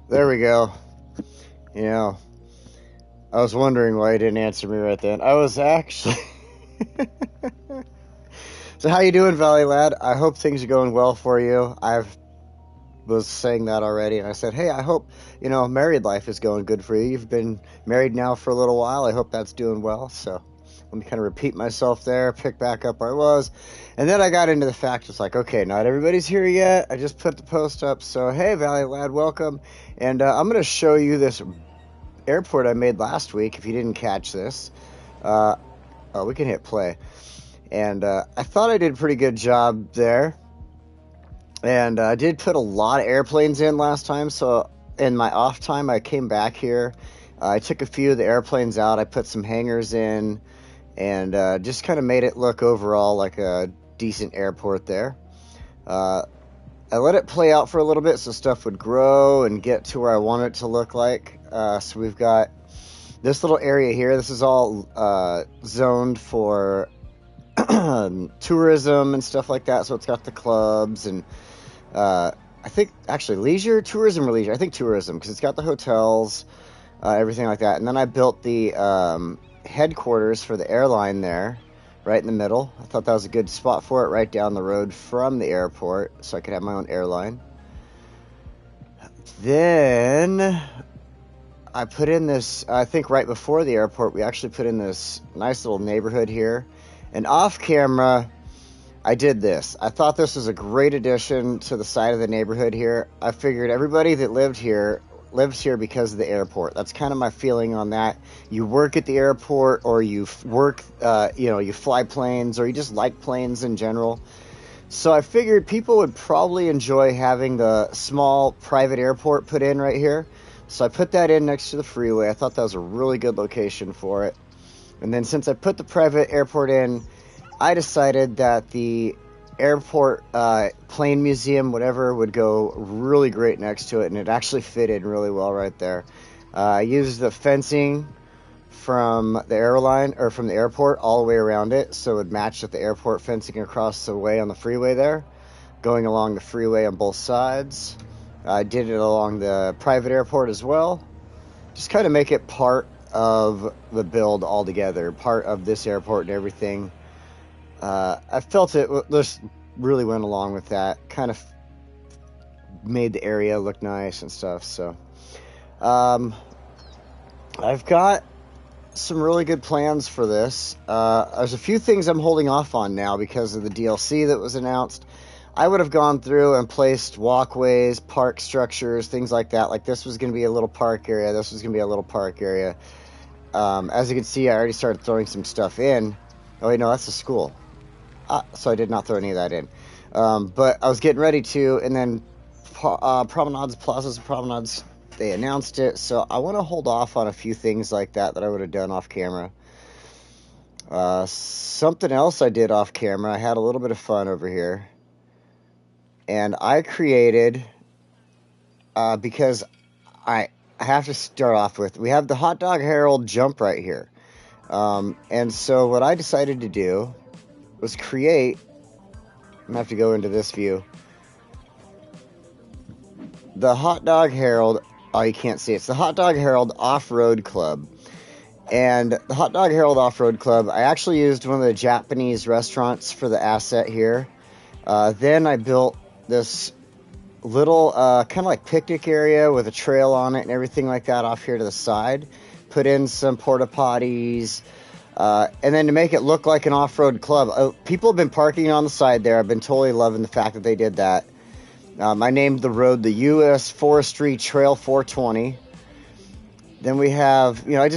There we go. You know, I was wondering why you didn't answer me right then. I was actually... So how you doing, Valley Lad? I hope things are going well for you. I was saying that already, and I said, hey, I hope, married life is going good for you. You've been married now for a little while. I hope that's doing well. So let me kind of repeat myself there, pick back up where I was. And then I got into the fact, it's like, okay, not everybody's here yet. I just put the post up. So, hey, Valley Lad, welcome. And I'm going to show you this airport I made last week, if you didn't catch this. We can hit play. And I thought I did a pretty good job there. And I did put a lot of airplanes in last time, so in my off time, I came back here. I took a few of the airplanes out. I put some hangars in, and just kind of made it look overall like a decent airport there. I let it play out for a little bit so stuff would grow and get to where I want it to look like. So we've got this little area here. This is all zoned for tourism and stuff like that. So it's got the clubs and I think actually leisure, tourism or leisure. I think tourism, because it's got the hotels, everything like that. And then I built the headquarters for the airline there, right in the middle. I thought that was a good spot for it, right down the road from the airport, so I could have my own airline. Then I put in this, I think right before the airport, we actually put in this nice little neighborhood here. And off camera, I did this. I thought this was a great addition to the side of the neighborhood here. I figured everybody that lives here because of the airport. That's kind of my feeling on that. You work at the airport, or you work, you fly planes, or you just like planes in general. So I figured people would probably enjoy having the small private airport put in right here. So I put that in next to the freeway. I thought that was a really good location for it. And then since I put the private airport in, I decided that the airport plane museum, whatever, would go really great next to it, and it actually fit in really well right there. I used the fencing from the airline, or from the airport, all the way around it, so it would match with the airport fencing across the way on the freeway there, going along the freeway on both sides. I did it along the private airport as well. Just kind of make it part of the build altogether, part of this airport and everything. I felt it just really went along with that, kind of made the area look nice and stuff. So I've got some really good plans for this. There's a few things I'm holding off on now because of the DLC that was announced. I would have gone through and placed walkways, park structures, things like that. Like this was going to be a little park area. This was going to be a little park area. As you can see, I already started throwing some stuff in. Oh wait, no, that's the school. So I did not throw any of that in. But I was getting ready to, and then plazas and promenades, they announced it. So I want to hold off on a few things like that I would have done off camera. Something else I did off camera, I had a little bit of fun over here. And I created, because I have to start off with, we have the Hot Dog Herald jump right here. And so what I decided to do was create, I'm going to have to go into this view, the Hot Dog Herald, oh, you can't see it. It's the Hot Dog Herald Off-Road Club. And the Hot Dog Herald Off-Road Club, I actually used one of the Japanese restaurants for the asset here. Then I built this little kind of like picnic area with a trail on it and everything like that off here to the side. Put in some porta potties. And then to make it look like an off-road club, people have been parking on the side there. I've been totally loving the fact that they did that. I named the road the U.S. Forestry Trail 420. Then we have, I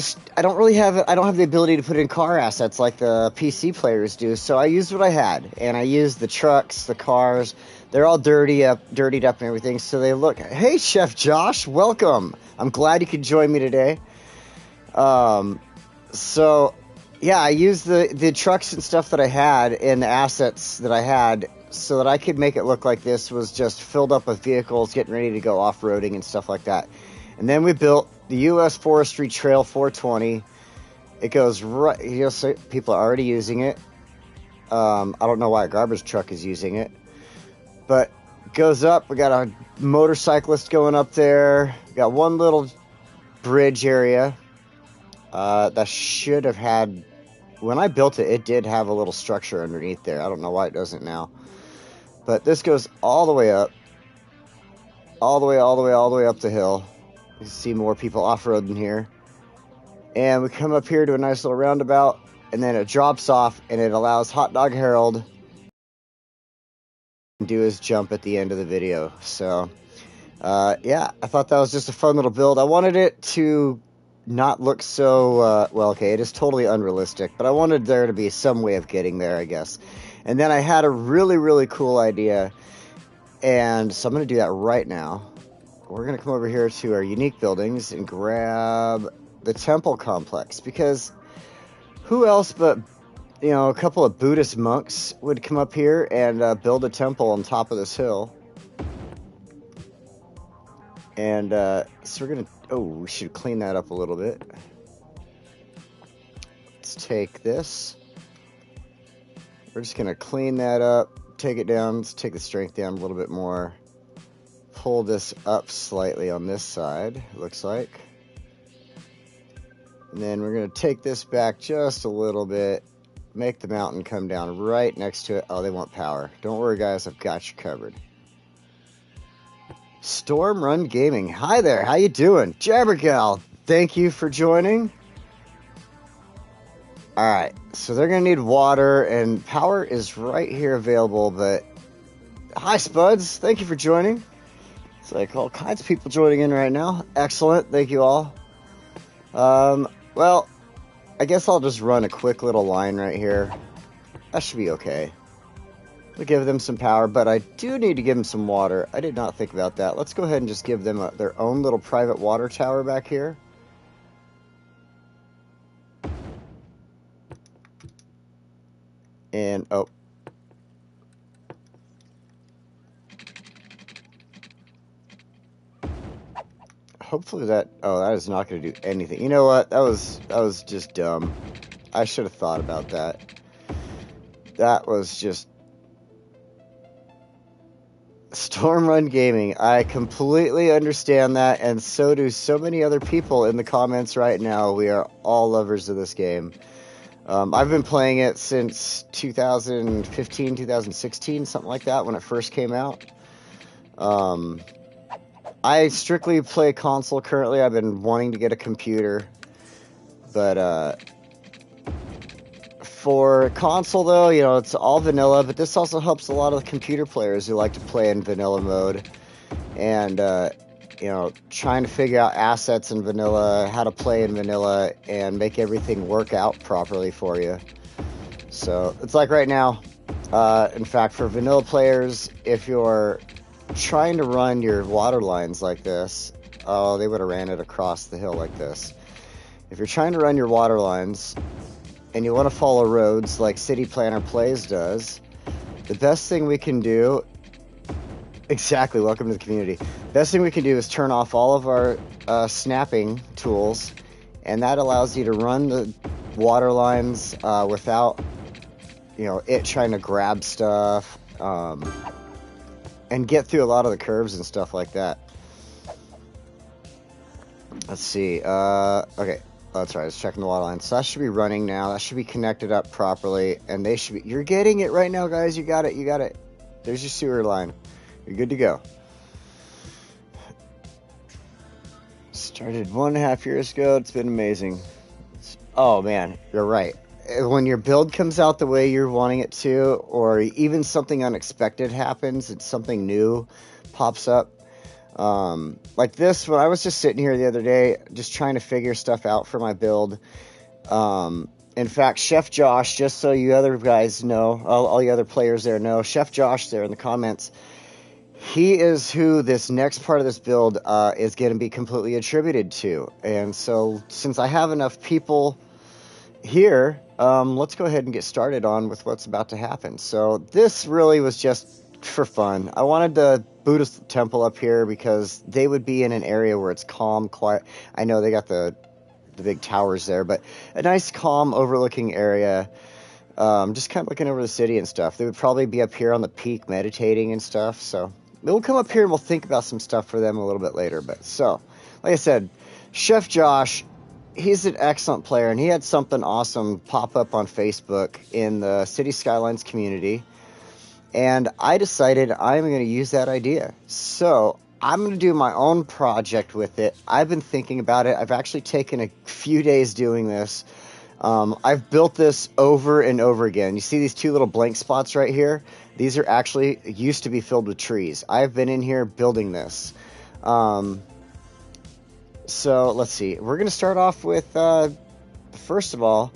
don't have the ability to put in car assets like the PC players do. So I used what I had, and I used the trucks, the cars. They're all dirtied up and everything. So they look, hey, Chef Josh, welcome. I'm glad you could join me today. So yeah, I used the trucks and stuff that I had and the assets that I had so that I could make it look like this was just filled up with vehicles getting ready to go off-roading and stuff like that. And then we built the U.S. Forestry Trail 420. It goes right, you'll see people are already using it. I don't know why a garbage truck is using it, but it goes up. We got a motorcyclist going up there. Got one little bridge area that should have had, when I built it, it did have a little structure underneath there. I don't know why it doesn't now. But this goes all the way up. All the way up the hill. You can see more people off-roading here. And we come up here to a nice little roundabout, and then it drops off, and it allows Hot Dog Harold to do his jump at the end of the video. So, yeah, I thought that was just a fun little build. I wanted it to not look so, well, okay, it is totally unrealistic, but I wanted there to be some way of getting there, I guess. And then I had a really, really cool idea, and so I'm going to do that right now. We're going to come over here to our unique buildings and grab the temple complex, because who else but, you know, a couple of Buddhist monks would come up here and build a temple on top of this hill. And so we're going to, oh, we should clean that up a little bit. Let's take this. We're just going to clean that up, take it down, let's take the strength down a little bit more. Pull this up slightly on this side, looks like. And then we're going to take this back just a little bit, make the mountain come down right next to it. Oh, they want power. Don't worry, guys, I've got you covered. Storm Run Gaming. Hi there, how you doing? Jabbergal, thank you for joining. Alright, so they're going to need water, and power is right here available, but... Hi, Spuds, thank you for joining. It's like all kinds of people joining in right now. Excellent, thank you all. Well, I guess I'll just run a quick little line right here. That should be okay. We'll give them some power, but I do need to give them some water. I did not think about that. Let's go ahead and just give them their own little private water tower back here. And, oh. Hopefully that, oh, that is not going to do anything. You know what? That was just dumb. I should have thought about that. That was just... Storm Run Gaming. I completely understand that, and so do so many other people in the comments right now. We are all lovers of this game. I've been playing it since 2015, 2016, something like that, when it first came out. I strictly play console currently. I've been wanting to get a computer, but for console though, you know, it's all vanilla, but this also helps a lot of the computer players who like to play in vanilla mode, and you know, trying to figure out assets in vanilla, how to play in vanilla, and make everything work out properly for you. So it's like right now, in fact, for vanilla players, if you're trying to run your water lines like this, oh, they would have ran it across the hill like this. If you're trying to run your water lines and you want to follow roads like City Planner Plays does, the best thing we can do, exactly, welcome to the community, best thing we can do is turn off all of our snapping tools, and that allows you to run the water lines without, you know, it trying to grab stuff, and get through a lot of the curves and stuff like that. Let's see. Okay. Oh, that's right. I was checking the water line. So that should be running now. That should be connected up properly. And they should be... You're getting it right now, guys. You got it. You got it. There's your sewer line. You're good to go. Started 1.5 years ago. It's been amazing. Oh, man. You're right. When your build comes out the way you're wanting it to, or even something unexpected happens and something new pops up, like this, when I was just sitting here the other day, just trying to figure stuff out for my build. In fact, Chef Josh, just so you other guys know, all the other players there know, Chef Josh there in the comments, he is who this next part of this build is going to be completely attributed to. And so, since I have enough people here, let's go ahead and get started on with what's about to happen. So this really was just for fun. I wanted the Buddhist temple up here because they would be in an area where it's calm, quiet. I know they got the big towers there, but a nice calm overlooking area, just kind of looking over the city and stuff. They would probably be up here on the peak meditating and stuff, so we'll come up here and we'll think about some stuff for them a little bit later. But so, like I said, Chef Josh, he's an excellent player, and he had something awesome pop up on Facebook in the City Skylines community. And I decided I'm going to use that idea. So I'm going to do my own project with it. I've been thinking about it. I've actually taken a few days doing this. I've built this over and over again. You see these two little blank spots right here? These are actually used to be filled with trees. I've been in here building this. So let's see. We're going to start off with, first of all,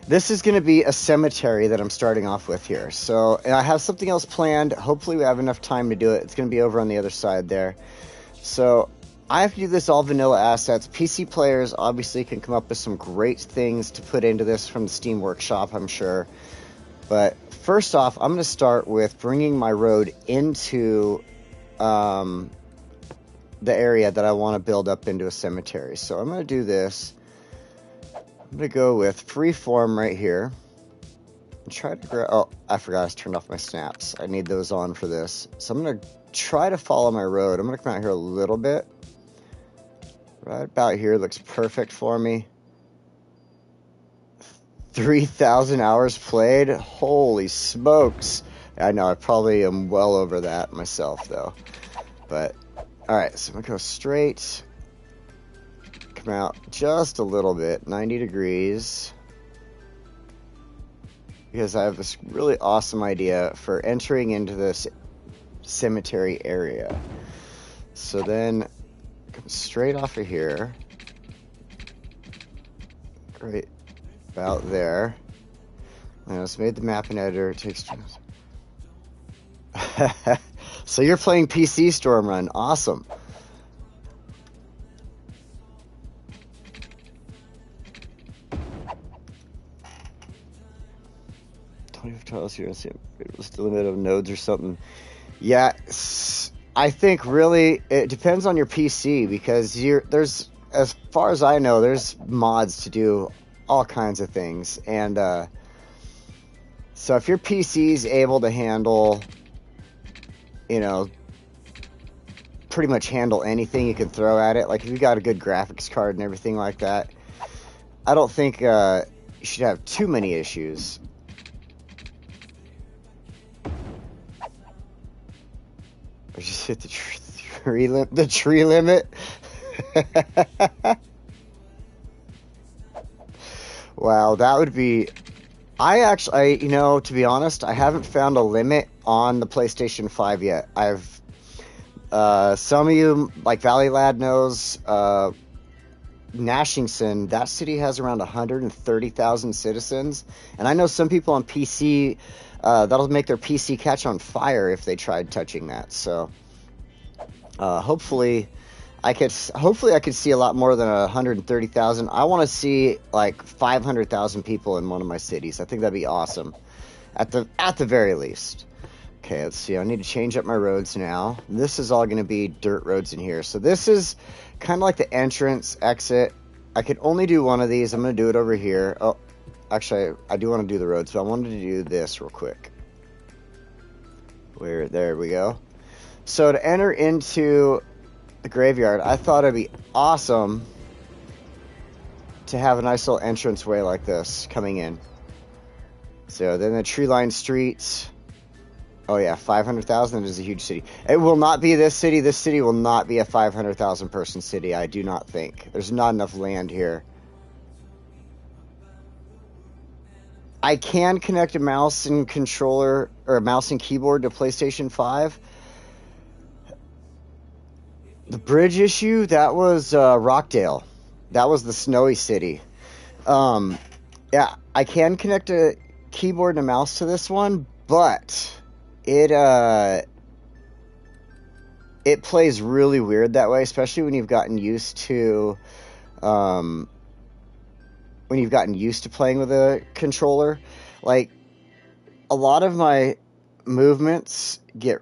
this is going to be a cemetery that I'm starting off with here. So, and I have something else planned. Hopefully we have enough time to do it. It's going to be over on the other side there. So I have to do this all vanilla assets. PC players obviously can come up with some great things to put into this from the Steam Workshop, I'm sure. But first off, I'm going to start with bringing my road into the area that I want to build up into a cemetery. So I'm going to do this. I'm going to go with freeform right here. And try to grab... Oh, I forgot I turned off my snaps. I need those on for this. So I'm going to try to follow my road. I'm going to come out here a little bit. Right about here looks perfect for me. 3,000 hours played? Holy smokes. I know, I probably am well over that myself, though. But, alright, so I'm going to go straight... Come out just a little bit, 90 degrees, because I have this really awesome idea for entering into this cemetery area. So then come straight off of here, right about there. I just made the map and editor. It takes so you're playing PC Storm Run. Awesome. It was the limit of nodes or something. Yeah, I think really it depends on your PC, because there's, as far as I know, there's mods to do all kinds of things. And so if your PC is able to handle, you know, pretty much handle anything you can throw at it, like if you got a good graphics card and everything like that, I don't think you should have too many issues. I just hit the tree limit. Wow, that would be... you know, to be honest, I haven't found a limit on the PlayStation 5 yet. Some of you, like Valley Lad knows, Nashington, that city has around 130,000 citizens. And I know some people on PC... that'll make their PC catch on fire if they tried touching that. So, hopefully I could see a lot more than 130,000. I want to see like 500,000 people in one of my cities. I think that'd be awesome, at the very least. Okay, let's see. I need to change up my roads now. This is all going to be dirt roads in here. So this is kind of like the entrance, exit. I could only do one of these. I'm going to do it over here. Oh. Actually, I do want to do the roads, but I wanted to do this real quick. There we go. So to enter into the graveyard, I thought it'd be awesome to have a nice little entranceway like this coming in. So then the tree-lined streets. Oh yeah, 500,000 is a huge city. It will not be this city. This city will not be a 500,000 person city, I do not think. There's not enough land here. I can connect a mouse and controller, or a mouse and keyboard to PlayStation 5. The bridge issue, that was Rockdale. That was the snowy city. Yeah, I can connect a keyboard and a mouse to this one, but it plays really weird that way, especially when you've gotten used to playing with a controller. Like, a lot of my movements get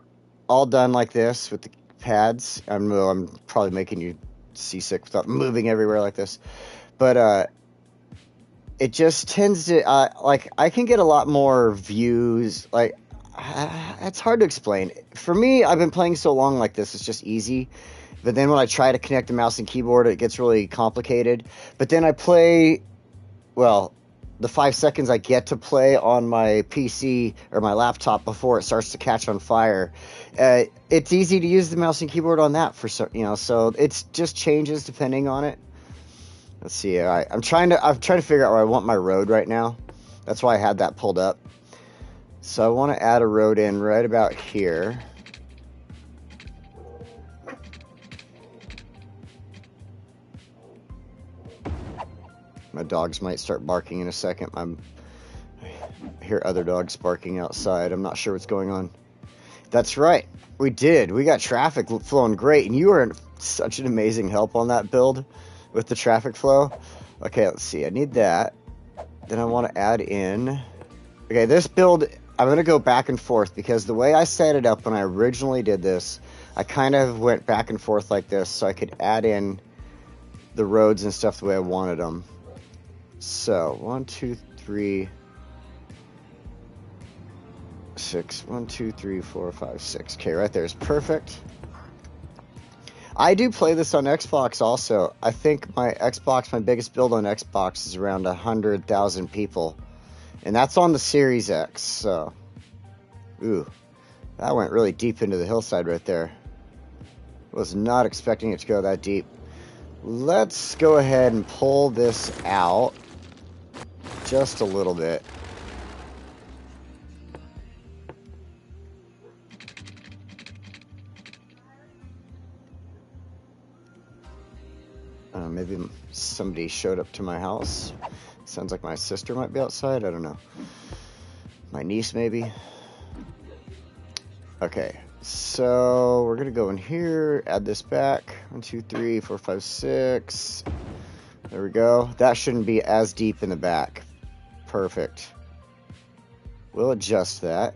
all done like this with the pads. I'm probably making you seasick without moving everywhere like this. But it just tends to, like, I can get a lot more views. Like, it's hard to explain. For me, I've been playing so long like this, it's just easy. But then when I try to connect the mouse and keyboard, it gets really complicated. But then I play, well, the 5 seconds I get to play on my PC or my laptop before it starts to catch on fire, it's easy to use the mouse and keyboard on that for so it just changes depending on it. Let's see. I'm trying to figure out where I want my road right now. That's why I had that pulled up. So I want to add a road in right about here. My dogs might start barking in a second. I hear other dogs barking outside. I'm not sure what's going on. That's right. We did. We got traffic flowing great. And you were such an amazing help on that build with the traffic flow. Okay, let's see. I need that. Then I want to add in... Okay, this build, I'm going to go back and forth because the way I set it up when I originally did this, I kind of went back and forth like this so I could add in the roads and stuff the way I wanted them. So, 1, 2, 3, 6. 1, 2, 3, 4, 5, 6. Okay, right there is perfect. I do play this on Xbox also. I think my biggest build on Xbox is around 100,000 people. And that's on the Series X, so... Ooh, that went really deep into the hillside right there. Was not expecting it to go that deep. Let's go ahead and pull this out. Just a little bit. Maybe somebody showed up to my house. Sounds like my sister might be outside. I don't know. My niece, maybe. Okay. So we're going to go in here. Add this back. 1, 2, 3, 4, 5, 6. There we go. That shouldn't be as deep in the back. Perfect. We'll adjust that.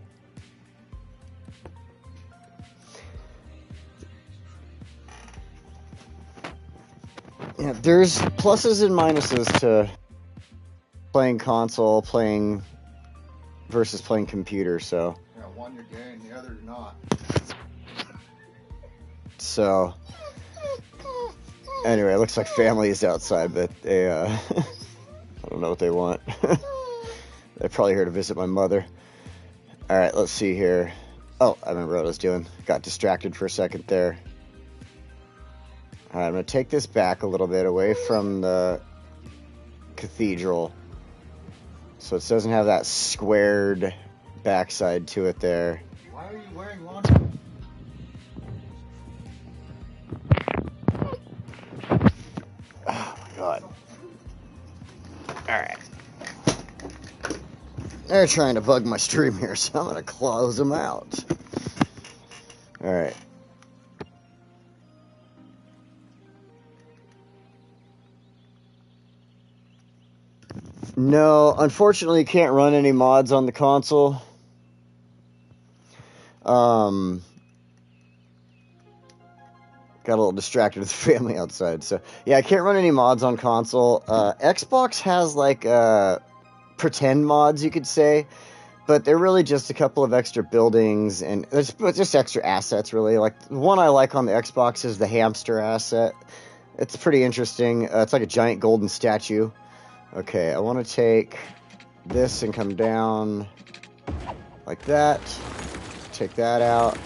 Yeah, there's pluses and minuses to playing console, versus playing computer, so. Yeah, one you're gay and the other you're not. So, anyway, it looks like family is outside, but they, I don't know what they want. They're probably here to visit my mother. Alright, let's see here. Oh, I remember what I was doing. Got distracted for a second there. Alright, I'm going to take this back a little bit away from the cathedral. So it doesn't have that squared backside to it there. Why are you wearing laundry? Oh my god. Alright. They're trying to bug my stream here, so I'm going to close them out. Alright. No, unfortunately, you can't run any mods on the console. Got a little distracted with the family outside. So, yeah, I can't run any mods on console. Xbox has, like, pretend mods, you could say. But they're really just a couple of extra buildings and just extra assets, really. Like, the one I like on the Xbox is the hamster asset. It's pretty interesting. It's like a giant golden statue. Okay, I want to take this and come down like that. Take that out.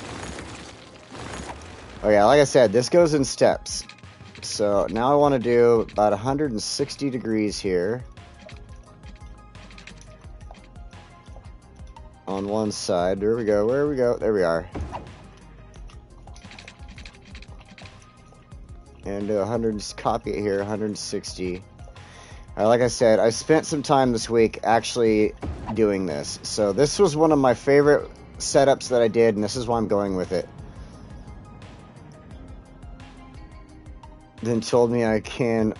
Oh yeah, like I said, this goes in steps. So now I want to do about 160 degrees here. On one side. There we go. Where we go? There we are. And do 100, copy it here, 160. Like I said, I spent some time this week actually doing this. So this was one of my favorite setups that I did, and this is why I'm going with it. Then told me I can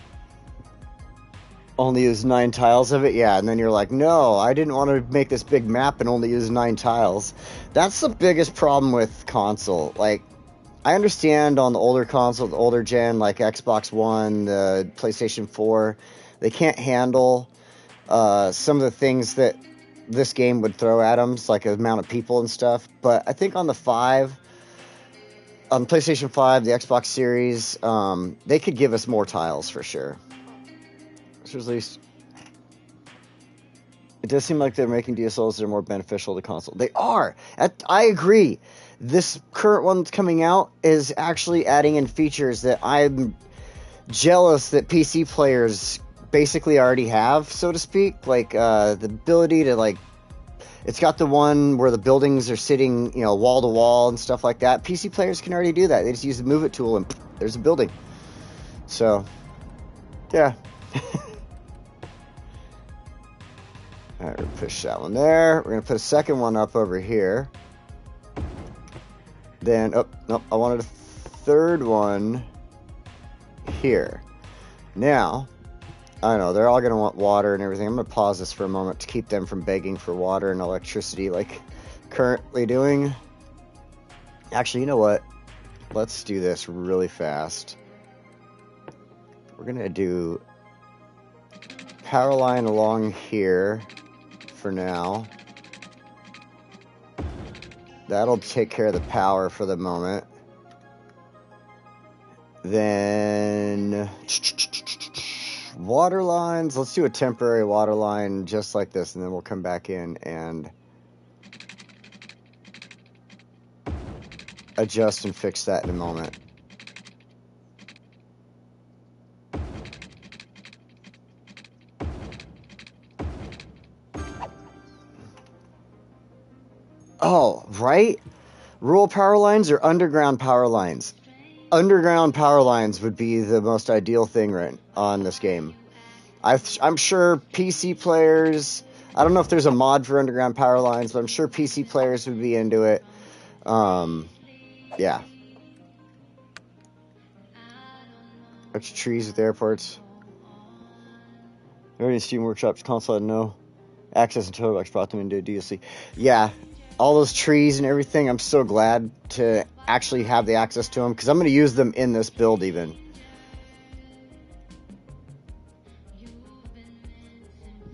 only use 9 tiles of it. Yeah, and then you're like, no, I didn't want to make this big map and only use 9 tiles. That's the biggest problem with console. Like, I understand on the older console, the older gen, like Xbox One, the PlayStation 4, they can't handle some of the things that this game would throw at them, like the amount of people and stuff. But I think on the 5, on PlayStation 5, the Xbox Series, they could give us more tiles for sure. So at least it does seem like they're making DSLs that are more beneficial to console. They are. I agree. This current one that's coming out is actually adding in features that I'm jealous that PC players basically already have, so to speak. Like the ability to, like, it's got the one where the buildings are sitting, you know, wall to wall and stuff like that. PC players can already do that. They just use the move it tool and there's a building. So, yeah. All right, we're going to push that one there. We're going to put a second one up over here. Then, oh, no, I wanted a third one here. Now, I know, they're all going to want water and everything. I'm going to pause this for a moment to keep them from begging for water and electricity like currently doing. Actually, you know what? Let's do this really fast. We're going to do power line along here for now. That'll take care of the power for the moment. Then water lines. Let's do a temporary water line just like this, and then we'll come back in and adjust and fix that in a moment. Oh, right? Rural power lines or underground power lines? Underground power lines would be the most ideal thing right on this game. I'm sure PC players, I don't know if there's a mod for underground power lines, but I'm sure PC players would be into it. Yeah. Bunch of trees at the airports. Already Steam Workshop's console had no access until Xbox brought them into DLC. Yeah. All those trees and everything, I'm so glad to actually have the access to them, because I'm going to use them in this build even.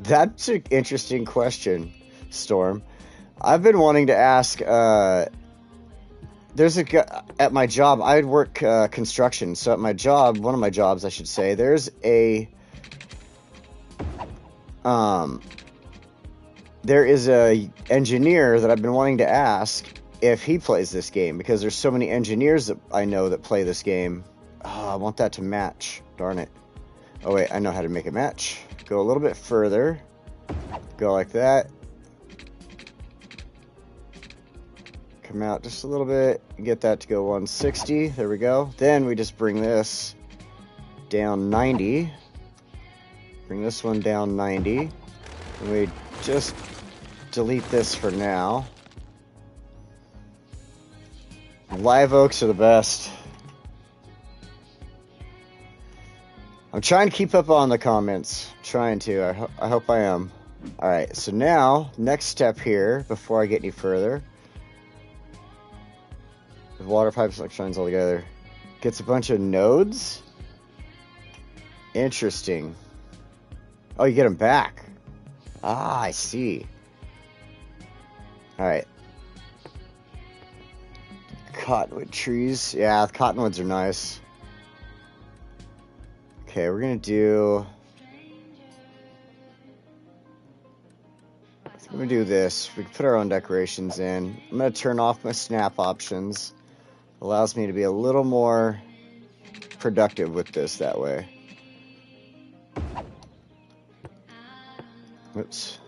That's an interesting question, Storm. I've been wanting to ask, there's a, at my job, I work construction, so at my job, one of my jobs I should say, there's a, there is a engineer that I've been wanting to ask if he plays this game, because there's so many engineers that I know that play this game. Oh, I want that to match. Darn it. Oh, wait, I know how to make it match. Go a little bit further. Go like that. Come out just a little bit. Get that to go 160. There we go. Then we just bring this down 90. Bring this one down 90. And we just delete this for now. Live oaks are the best. I'm trying to keep up on the comments. Trying to. I hope I am. Alright, so now, next step here, before I get any further. With water pipes, electrons all together. Gets a bunch of nodes? Interesting. Oh, you get them back. Ah, I see. Alright. Cottonwood trees. Yeah, cottonwoods are nice. Okay, we're gonna do... I'm gonna do this. We can put our own decorations in. I'm gonna turn off my snap options. Allows me to be a little more productive with this that way. Oops.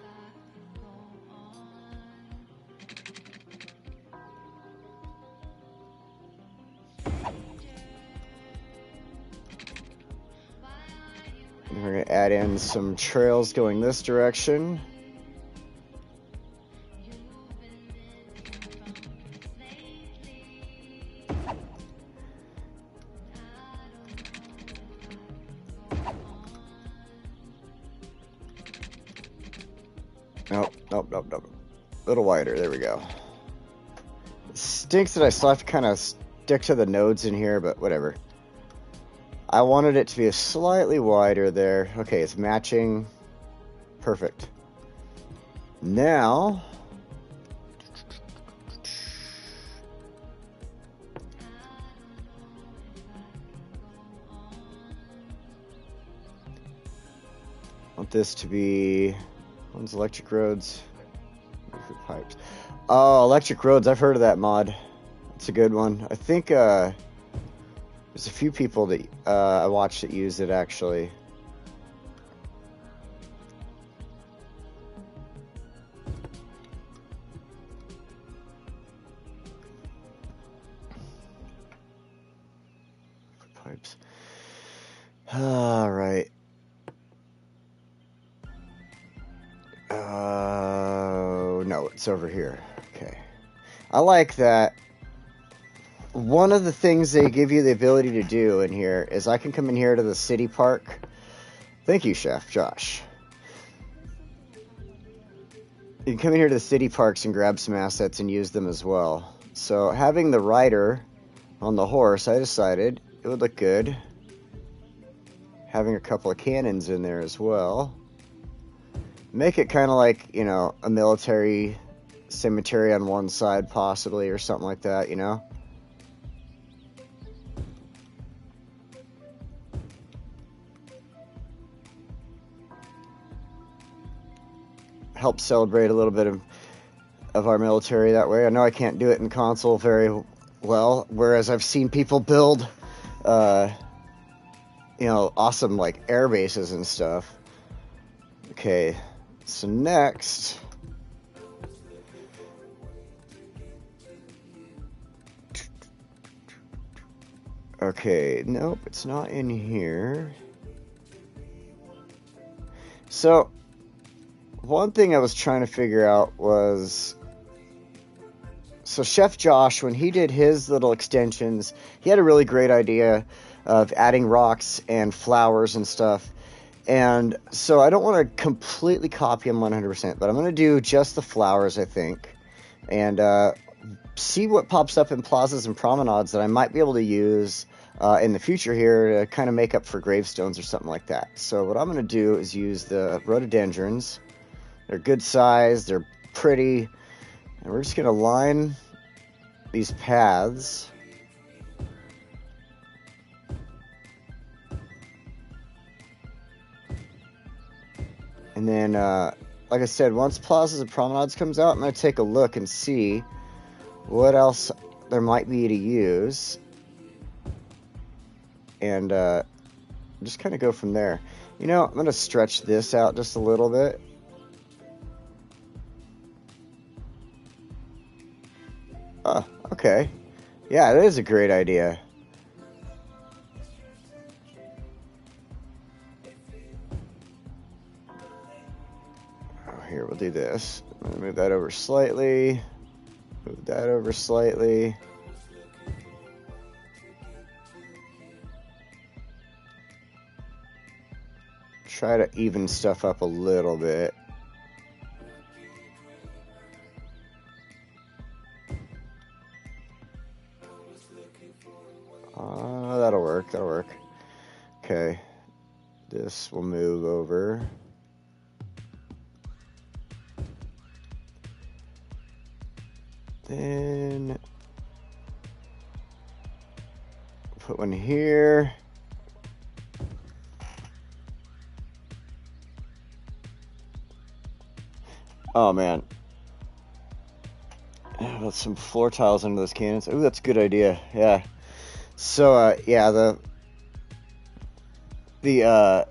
And we're going to add in some trails going this direction. Nope. A little wider. There we go. It stinks that I still have to kind of stick to the nodes in here, but whatever. I wanted it to be a slightly wider there. Okay, it's matching. Perfect. Now, I want this to be, one's electric roads, pipes. Oh, electric roads, I've heard of that mod. It's a good one. I think there's a few people that I watched that use it actually. Pipes. All right. No, it's over here. Okay. I like that. One of the things they give you the ability to do in here is I can come in here to the city park. Thank you, Chef Josh. You can come in here to the city parks and grab some assets and use them as well. So having the rider on the horse, I decided it would look good. Having a couple of cannons in there as well. Make it kind of like, you know, a military cemetery on one side possibly or something like that, you know? Help celebrate a little bit of our military that way. I know I can't do it in console very well, whereas I've seen people build, you know, awesome, like, air bases and stuff. Okay, so next... Okay, nope, it's not in here. So, one thing I was trying to figure out was... So Chef Josh, when he did his little extensions, he had a really great idea of adding rocks and flowers and stuff. And so I don't want to completely copy him 100%, but I'm going to do just the flowers, I think. And see what pops up in plazas and promenades that I might be able to use in the future here to kind of make up for gravestones or something like that. So what I'm going to do is use the rhododendrons. They're good size, they're pretty, and we're just going to line these paths. And then, like I said, once plazas and promenades comes out, I'm going to take a look and see what else there might be to use. And just kind of go from there. You know, I'm going to stretch this out just a little bit. Oh, okay. Yeah, that is a great idea. Oh, here, we'll do this. I'm going to move that over slightly. Move that over slightly. Try to even stuff up a little bit. That'll work, that'll work. Okay, this will move over. Then put one here. Oh man. Put some floor tiles under those cannons. Ooh, that's a good idea. Yeah. So, yeah, the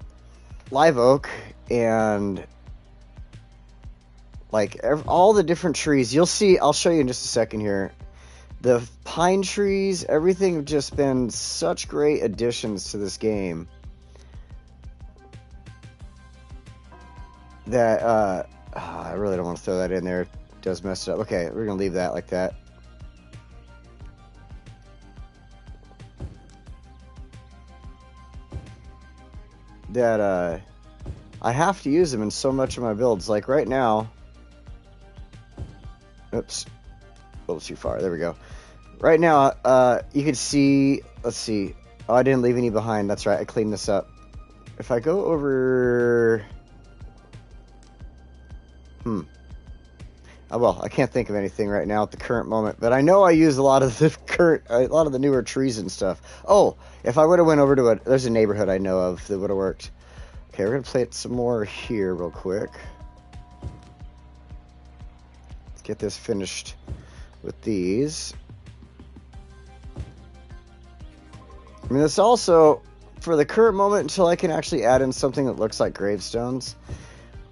live oak and like all the different trees, you'll see, I'll show you in just a second here. The pine trees, everything have just been such great additions to this game that, I really don't want to throw that in there. It does mess it up. Okay, we're going to leave that like that. That I have to use them in so much of my builds. Like right now, oops, a little too far. There we go. Right now, you can see. Let's see. Oh, I didn't leave any behind. That's right. I cleaned this up. If I go over, Well, I can't think of anything right now at the current moment, but I know I use a lot of the newer trees and stuff. Oh, if I would have went over to there's a neighborhood I know of that would have worked. Okay, we're gonna plant some more here real quick. Let's get this finished with these. I mean, this also, for the current moment, until I can actually add in something that looks like gravestones,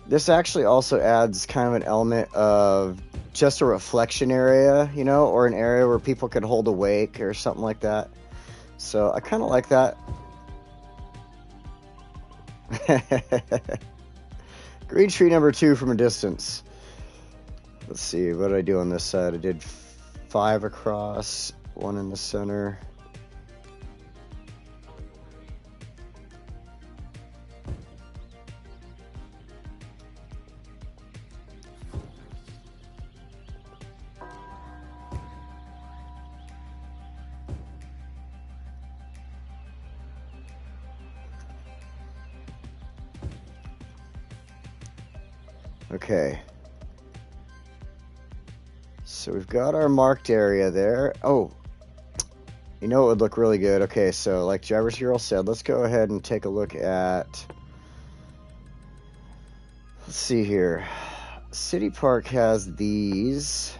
this actually also adds kind of an element of just a reflection area, you know, or an area where people could hold a wake or something like that. So I kind of like that. Green tree number 2 from a distance. Let's see, what did I do on this side? I did 5 across, 1 in the center. Okay. So we've got our marked area there. Oh, you know it would look really good. Okay, so like Driver's Hero said, let's go ahead and take a look at... Let's see here. City Park has these.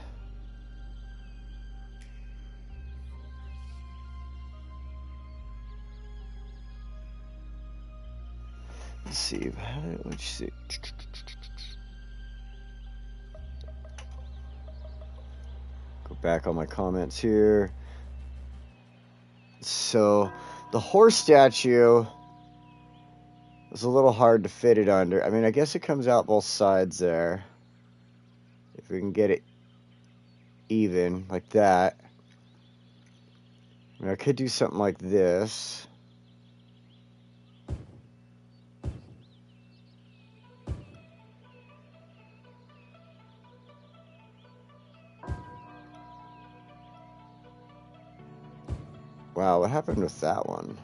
Let's see. Let's see. Go back on my comments here. So the horse statue was a little hard to fit it under. I mean, I guess it comes out both sides there. If we can get it even like that. I mean, I could do something like this. Wow, what happened with that one?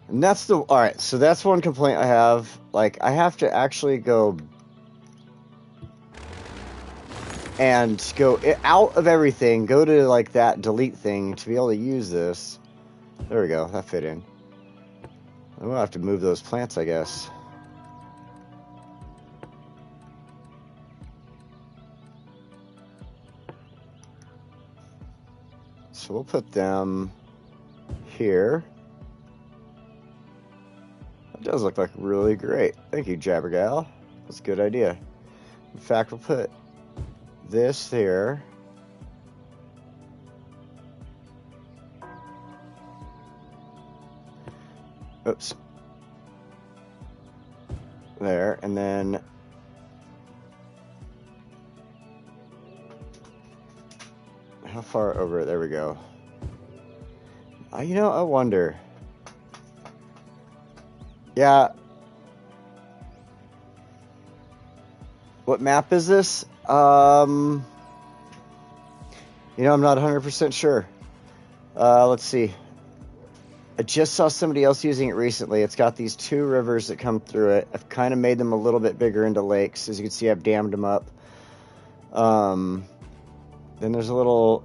And that's the... Alright, so that's one complaint I have. Like, I have to actually go... and go out of everything, go to, like, that delete thing to be able to use this. There we go, that fit in. I'm gonna have to move those plants, I guess. So we'll put them here. That does look like really great. Thank you, Jabbergal. That's a good idea. In fact, we'll put this here. Oops. There, and then how far over? There we go. You know, I wonder. Yeah. What map is this? You know, I'm not 100% sure. Let's see. I just saw somebody else using it recently. It's got these 2 rivers that come through it. I've kind of made them a little bit bigger into lakes. As you can see, I've dammed them up. Then there's a little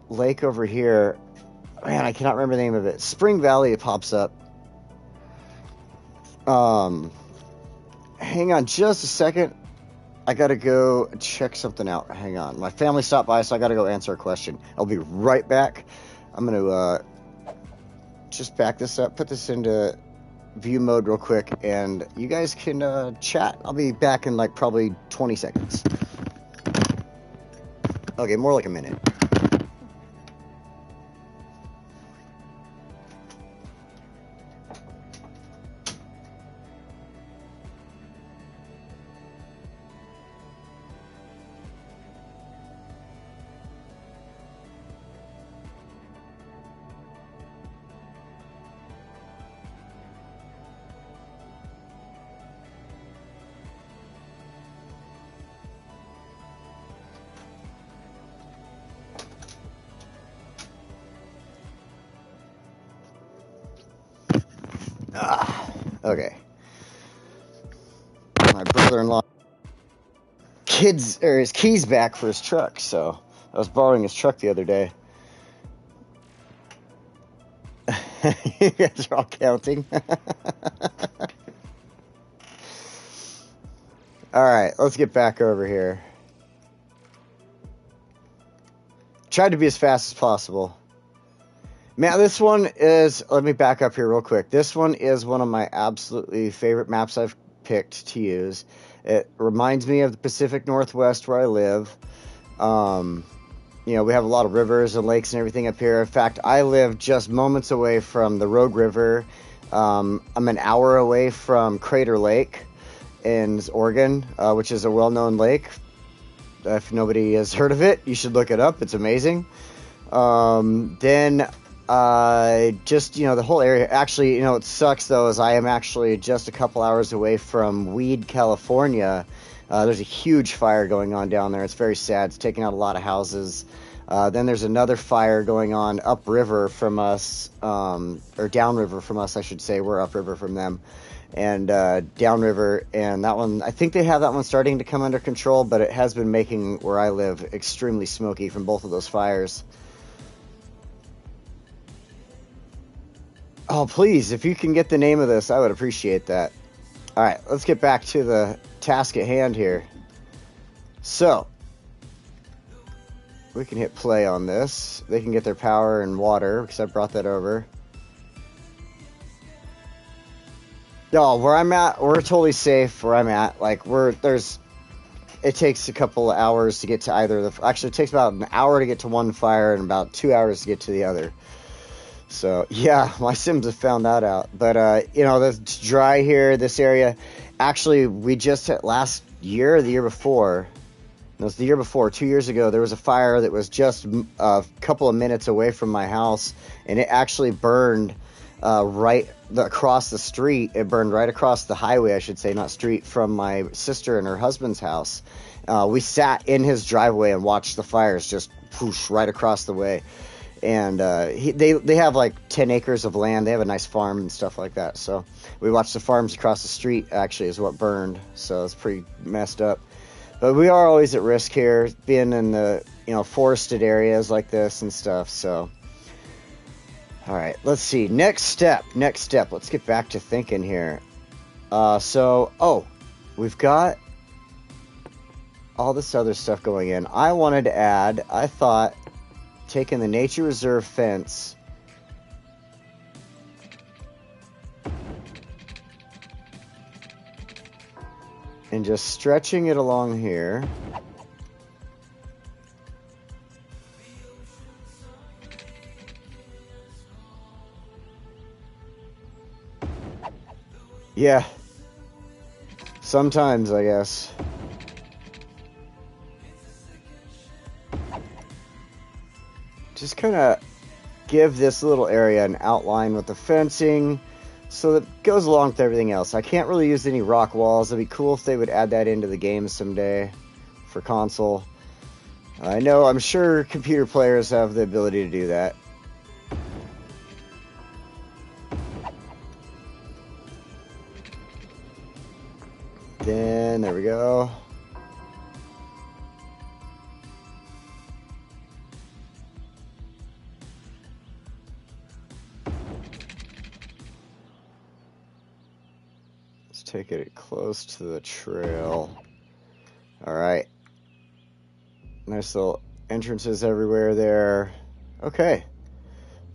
lake over here. Man, I cannot remember the name of it. Spring Valley, it pops up. Hang on just a second. I gotta go check something out. Hang on. My family stopped by, so I gotta go answer a question. I'll be right back. I'm gonna just back this up, put this into view mode real quick, and you guys can chat. I'll be back in like probably 20 seconds. Okay, more like a minute. Okay. My brother-in-law. his keys back for his truck, so I was borrowing his truck the other day. You guys are all counting. Alright, let's get back over here. Tried to be as fast as possible. Man, this one is... Let me back up here real quick. This one is one of my absolutely favorite maps I've picked to use. It reminds me of the Pacific Northwest where I live. You know, we have a lot of rivers and lakes and everything up here. In fact, I live just moments away from the Rogue River. I'm an hour away from Crater Lake in Oregon, which is a well-known lake. If nobody has heard of it, you should look it up. It's amazing. Then just, you know, the whole area. Actually, you know, it sucks, though, is I am actually just a couple hours away from Weed, California. There's a huge fire going on down there. It's very sad. It's taking out a lot of houses. Then there's another fire going on upriver from us, or downriver from us, I should say. We're upriver from them. And downriver, and that one, I think they have that one starting to come under control, but it has been making where I live extremely smoky from both of those fires. Oh, please, if you can get the name of this, I would appreciate that. All right, let's get back to the task at hand here. So, we can hit play on this. They can get their power and water, because I brought that over. No, where I'm at, we're totally safe where I'm at. Like, it takes a couple of hours to get to either of the... Actually, it takes about an hour to get to one fire and about 2 hours to get to the other. So, yeah, my Sims have found that out. But, you know, it's dry here, this area. Actually, we just hit last year or the year before. It was the year before, 2 years ago, there was a fire that was just a couple of minutes away from my house. And it actually burned right across the street. It burned right across the highway, I should say, not street, from my sister and her husband's house. We sat in his driveway and watched the fires just whoosh right across the way. And they have like 10 acres of land. They have a nice farm and stuff like that. So we watched the farms across the street, actually, is what burned. So it's pretty messed up. But we are always at risk here, being in the, you know, forested areas like this and stuff. So, all right, let's see. Next step. Let's get back to thinking here. We've got all this other stuff going in. I wanted to add, I thought, taking the nature reserve fence and just stretching it along here. Yeah. Sometimes, I guess. Just kind of give this little area an outline with the fencing so that it goes along with everything else. I can't really use any rock walls. It'd be cool if they would add that into the game someday for console. I know, I'm sure computer players have the ability to do that. Then, there we go. Let's take it close to the trail. Alright. Nice little entrances everywhere there. Okay.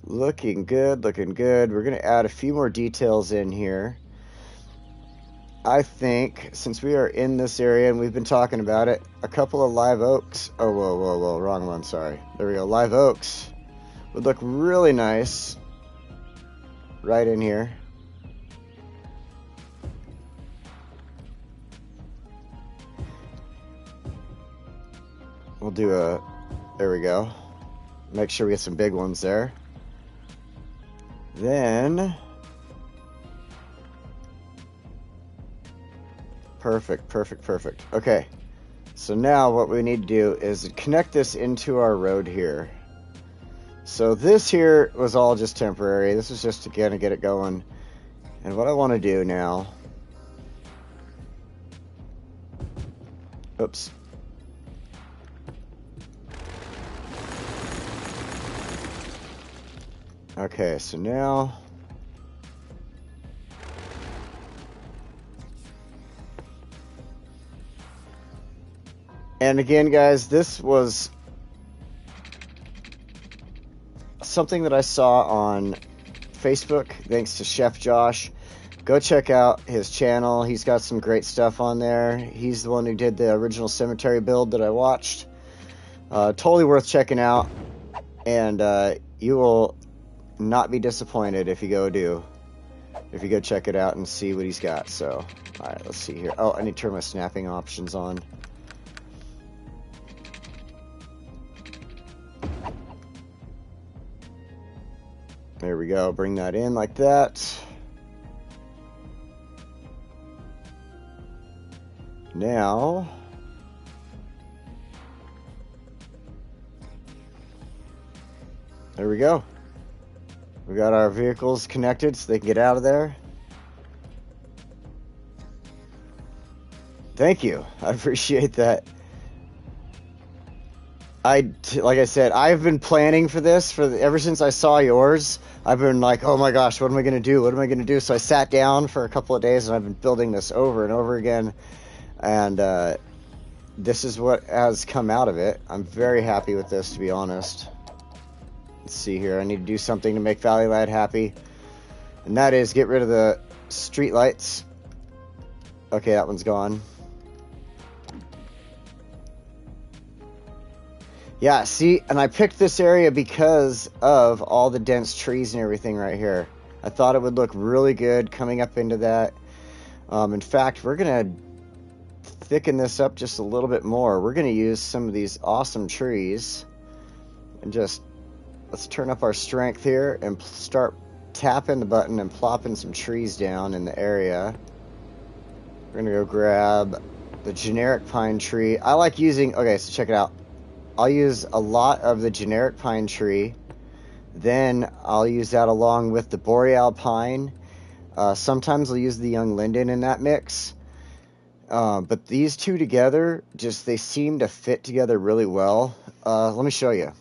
Looking good, looking good. We're going to add a few more details in here. I think, since we are in this area and we've been talking about it, a couple of live oaks. Oh, whoa, wrong one, sorry. There we go, live oaks would look really nice right in here. We'll do there we go. Make sure we get some big ones there. Then... Perfect. Okay, so now what we need to do is connect this into our road here. So this here was all just temporary. This is just to kind of get it going. And what I want to do now... Oops. Okay, so now... And again, guys, this was something that I saw on Facebook, thanks to Chef Josh. Go check out his channel. He's got some great stuff on there. He's the one who did the original cemetery build that I watched. Totally worth checking out. And you will not be disappointed if you go check it out and see what he's got. So, alright, let's see here. Oh, I need to turn my snapping options on. There we go. Bring that in like that. Now, there we go. We got our vehicles connected so they can get out of there. Thank you. I appreciate that. Like I said, I've been planning for this ever since I saw yours. I've been like, oh my gosh, what am I going to do? What am I going to do? So I sat down for a couple of days and I've been building this over and over again. And this is what has come out of it. I'm very happy with this, to be honest. Let's see here. I need to do something to make Valley Lad happy. And that is get rid of the street lights. Okay, that one's gone. Yeah, see, and I picked this area because of all the dense trees and everything right here. I thought it would look really good coming up into that. In fact, we're going to thicken this up just a little bit more. We're going to use some of these awesome trees. And just, let's turn up our strength here and start tapping the button and plopping some trees down in the area. We're going to go grab the generic pine tree. I like using, okay, so check it out. I'll use a lot of the generic pine tree. Then I'll use that along with the boreal pine. Sometimes I'll use the young linden in that mix. But these two together, they seem to fit together really well. Let me show you.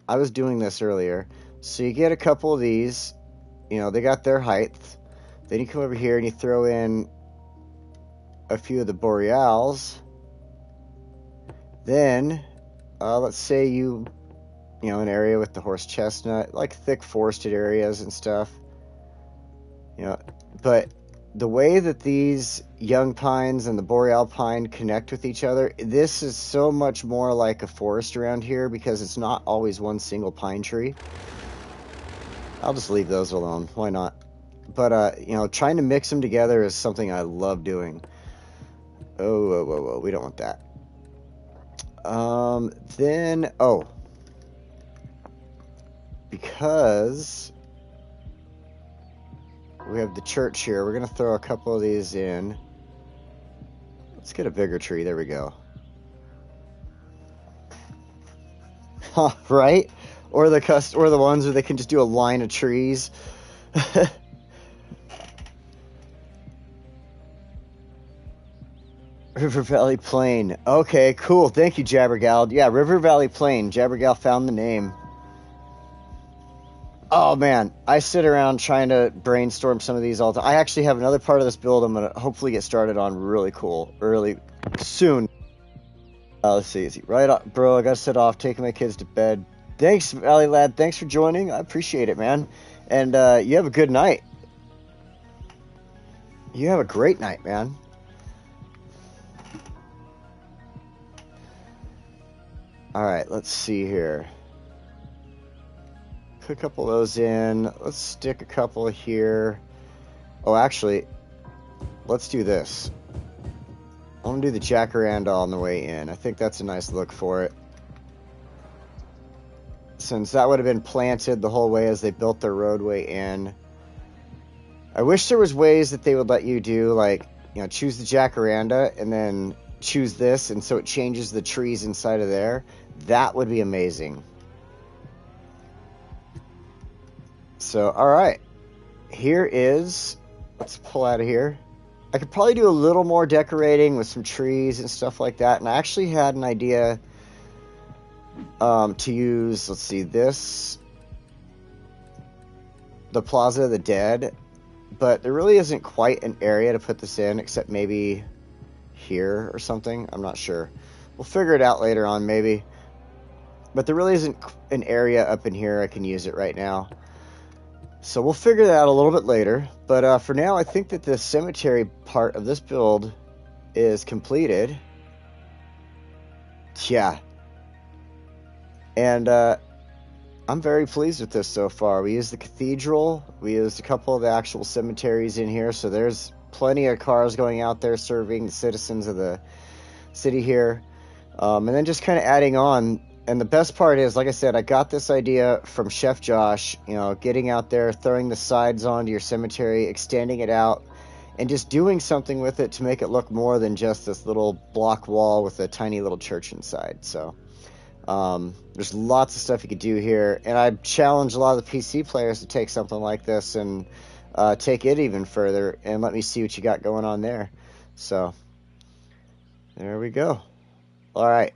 I was doing this earlier. So you get a couple of these. You know, they got their height. Then you come over here and you throw in a few of the boreals. Then, let's say you know, an area with the horse chestnut, like thick forested areas and stuff. You know, but the way that these young pines and the boreal pine connect with each other, this is so much more like a forest around here because it's not always one single pine tree. I'll just leave those alone. Why not? But, you know, trying to mix them together is something I love doing. Oh, whoa, whoa, whoa. We don't want that. Then, because we have the church here, we're going to throw a couple of these in. Let's get a bigger tree. There we go. Huh, right? Or the ones where they can just do a line of trees. River Valley Plain. Okay, cool. Thank you, Jabbergal. Yeah, River Valley Plain. Jabbergal found the name. Oh, man. I sit around trying to brainstorm some of these all the time. I actually have another part of this build I'm going to hopefully get started on really soon. Let's see. Right off, bro, I got to set off, taking my kids to bed. Thanks, Valley Lad. Thanks for joining. I appreciate it, man. And you have a good night. You have a great night, man. All right, let's see here. Put a couple of those in. Let's stick a couple here. Oh, actually, let's do this. I'm going to do the jacaranda on the way in. I think that's a nice look for it. Since that would have been planted the whole way as they built their roadway in. I wish there was ways that they would let you do, like, you know, choose the jacaranda and then choose this, and so it changes the trees inside of there. That would be amazing. So, alright. Here is... Let's pull out of here. I could probably do a little more decorating with some trees and stuff like that. And I actually had an idea to use, let's see, this the Plaza of the Dead, but there really isn't quite an area to put this in, except maybe here or something. I'm not sure. We'll figure it out later on, maybe. But there really isn't an area up in here I can use it right now. So we'll figure that out a little bit later. But for now, I think that the cemetery part of this build is completed. Yeah. And I'm very pleased with this so far. We used the cathedral. We used a couple of the actual cemeteries in here. So there's plenty of cars going out there serving the citizens of the city here. And then just kind of adding on. And the best part is, like I said, I got this idea from Chef Josh, you know, getting out there, throwing the sides onto your cemetery, extending it out, and just doing something with it to make it look more than just this little block wall with a tiny little church inside. So there's lots of stuff you could do here. And I challenge a lot of the PC players to take something like this and take it even further and let me see what you got going on there. So there we go. All right.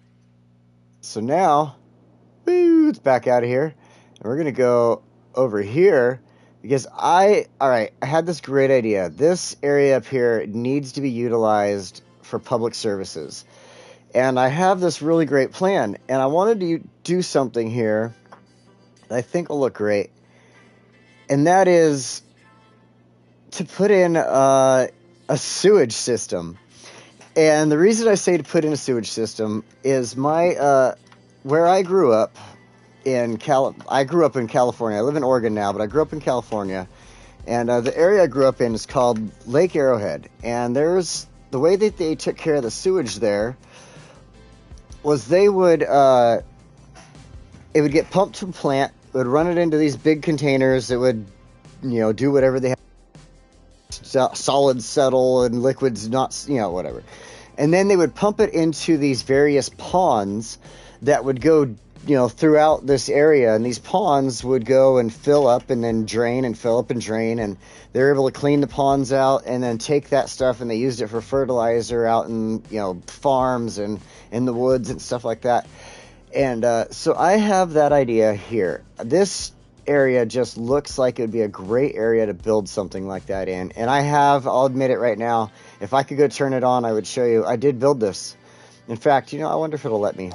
So now, it's back out of here, and we're going to go over here, because I had this great idea. This area up here needs to be utilized for public services, and I have this really great plan, and I wanted to do something here that I think will look great, and that is to put in a sewage system. And the reason I say to put in a sewage system is where I grew up I grew up in California. I live in Oregon now, but I grew up in California. And the area I grew up in is called Lake Arrowhead. And the way that they took care of the sewage there was it would get pumped to a plant, it would run it into these big containers, it would, do whatever they had. Solids settle and liquids not, whatever. And then they would pump it into these various ponds that would go, throughout this area. And these ponds would go and fill up and then drain and fill up and drain. And they're able to clean the ponds out and then take that stuff, and they used it for fertilizer out in, farms and in the woods and stuff like that. And so I have that idea here. This area just looks like it would be a great area to build something like that in. And I'll admit it right now, if I could go turn it on, I would show you. I did build this. In fact, I wonder if it'll let me.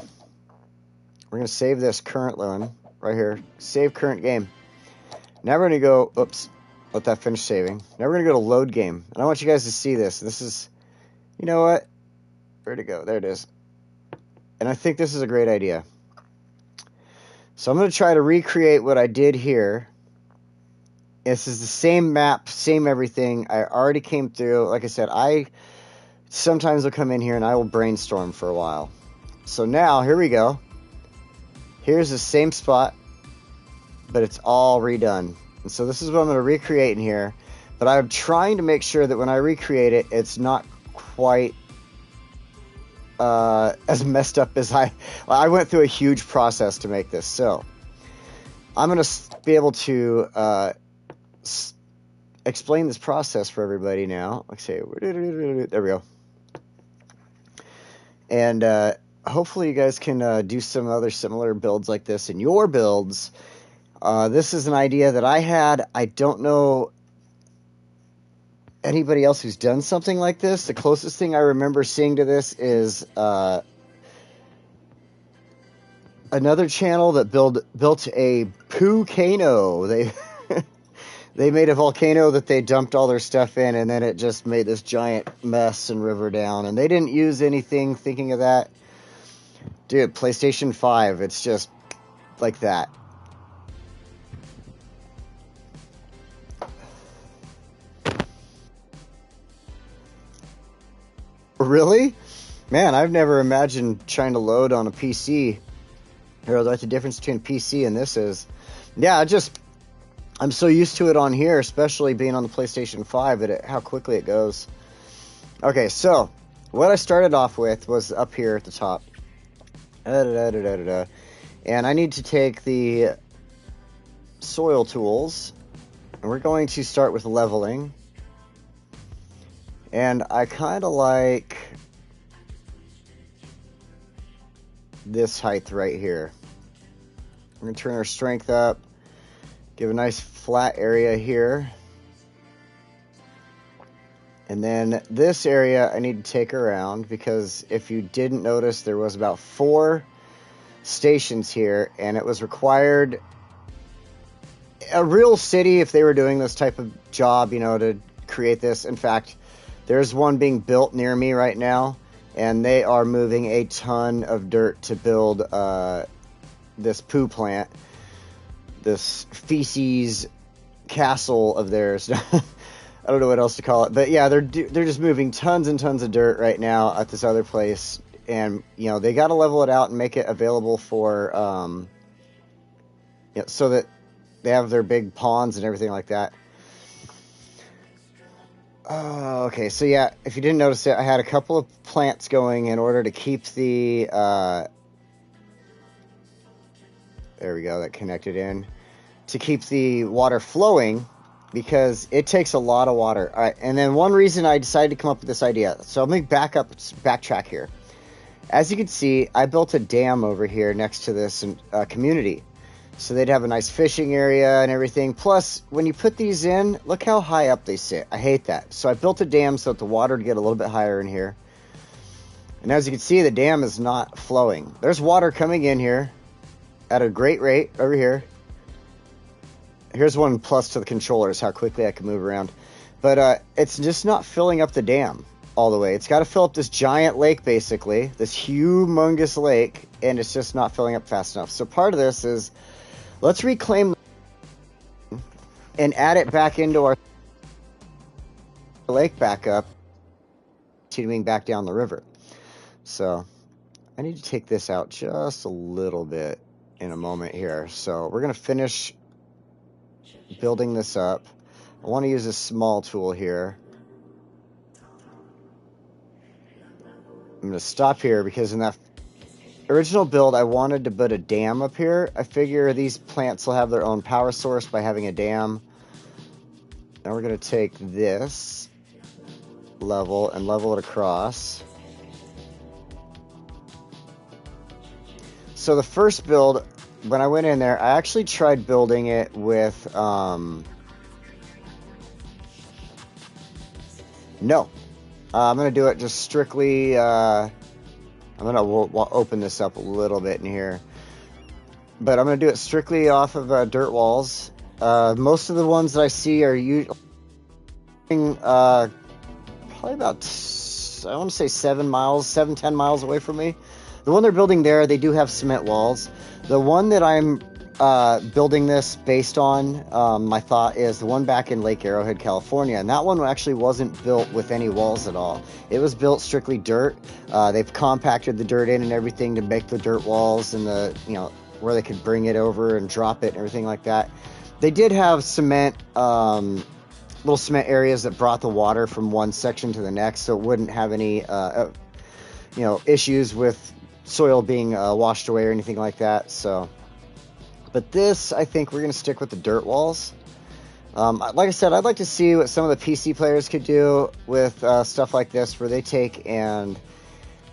We're going to save this current one right here. Save current game. Now we're going to go, oops, let that finish saving. Now we're going to go to load game. And I want you guys to see this. This is, you know what? Where'd it go? There it is. And I think this is a great idea. So I'm going to try to recreate what I did here. This is the same map, same everything. I already came through. Like I said, I sometimes will come in here and I will brainstorm for a while. So now, here we go. Here's the same spot, but it's all redone. And so this is what I'm going to recreate in here. But I'm trying to make sure that when I recreate it, it's not quite as messed up as I went through a huge process to make this. So I'm going to be able to explain this process for everybody now. Let's see. There we go. And hopefully you guys can do some other similar builds like this in your builds. This is an idea that I had. I don't know anybody else who's done something like this. The closest thing I remember seeing to this is another channel that built a poo-cano. They made a volcano that they dumped all their stuff in, and then it just made this giant mess and river down. And they didn't use anything thinking of that. Dude, PlayStation 5, it's just like that. Really? Man, I've never imagined trying to load on a PC. Or like the difference between a PC and this is. Yeah, I'm so used to it on here, especially being on the PlayStation 5, how quickly it goes. Okay, so what I started off with was up here at the top. And I need to take the soil tools, and we're going to start with leveling. And I kind of like this height right here. We're going to turn our strength up, Give a nice flat area here. And then this area I need to take around, because if you didn't notice, there was about 4 stations here, and it was required a real city, if they were doing this type of job, you know, to create this. In fact, there's one being built near me right now, and they are moving a ton of dirt to build this poo plant, this feces castle of theirs. I don't know what else to call it, but yeah, they're just moving tons and tons of dirt right now at this other place, and you know, they got to level it out and make it available for you know, so that they have their big ponds and everything like that. Oh, okay, so yeah, if you didn't notice it, I had a couple of plants going in order to keep the there we go, that connected in, to keep the water flowing, because it takes a lot of water. All right, and then one reason I decided to come up with this idea, so let me backtrack here. As you can see, I built a dam over here next to this community, so they'd have a nice fishing area and everything. Plus, when you put these in, look how high up they sit. I hate that. So I built a dam so that the water would get a little bit higher in here. And as you can see, the dam is not flowing. There's water coming in here at a great rate over here. Here's one plus to the controllers, how quickly I can move around. But it's just not filling up the dam all the way. It's got to fill up this giant lake, basically, this humongous lake, and it's just not filling up fast enough. So part of this is, let's reclaim and add it back into our lake back up, continuing back down the river. So I need to take this out just a little bit in a moment here. So we're going to finish building this up. I want to use a small tool here. I'm going to stop here because in that original build, I wanted to put a dam up here. I figure these plants will have their own power source by having a dam. Now we're going to take this level and level it across. So the first build, when I went in there, I actually tried building it with, no. I'm going to do it just strictly, I'm going to open this up a little bit in here. But I'm going to do it strictly off of dirt walls. Most of the ones that I see are usually probably about, I want to say 10 miles away from me. The one they're building there, they do have cement walls. The one that I'm building this based on, my thought is the one back in Lake Arrowhead, California, and that one actually wasn't built with any walls at all. It was built strictly dirt. They've compacted the dirt in and everything to make the dirt walls and the, you know, where they could bring it over and drop it and everything like that. They did have cement, little cement areas that brought the water from one section to the next, so it wouldn't have any, you know, issues with soil being washed away or anything like that. So, but this, I think we're going to stick with the dirt walls. Like I said, I'd like to see what some of the PC players could do with stuff like this, where they take and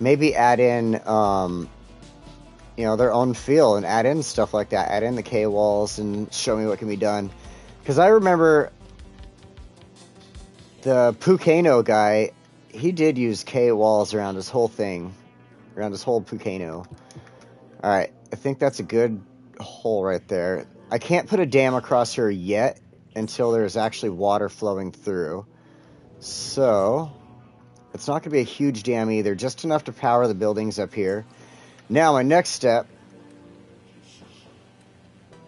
maybe add in, you know, their own feel and add in stuff like that, add in the K-walls and show me what can be done. Because I remember the Pucano guy, he did use K-walls around his whole thing, around his whole Pucano. Alright, I think that's a good hole right there. I can't put a dam across here yet until there's actually water flowing through. So, it's not going to be a huge dam either, just enough to power the buildings up here. Now, my next step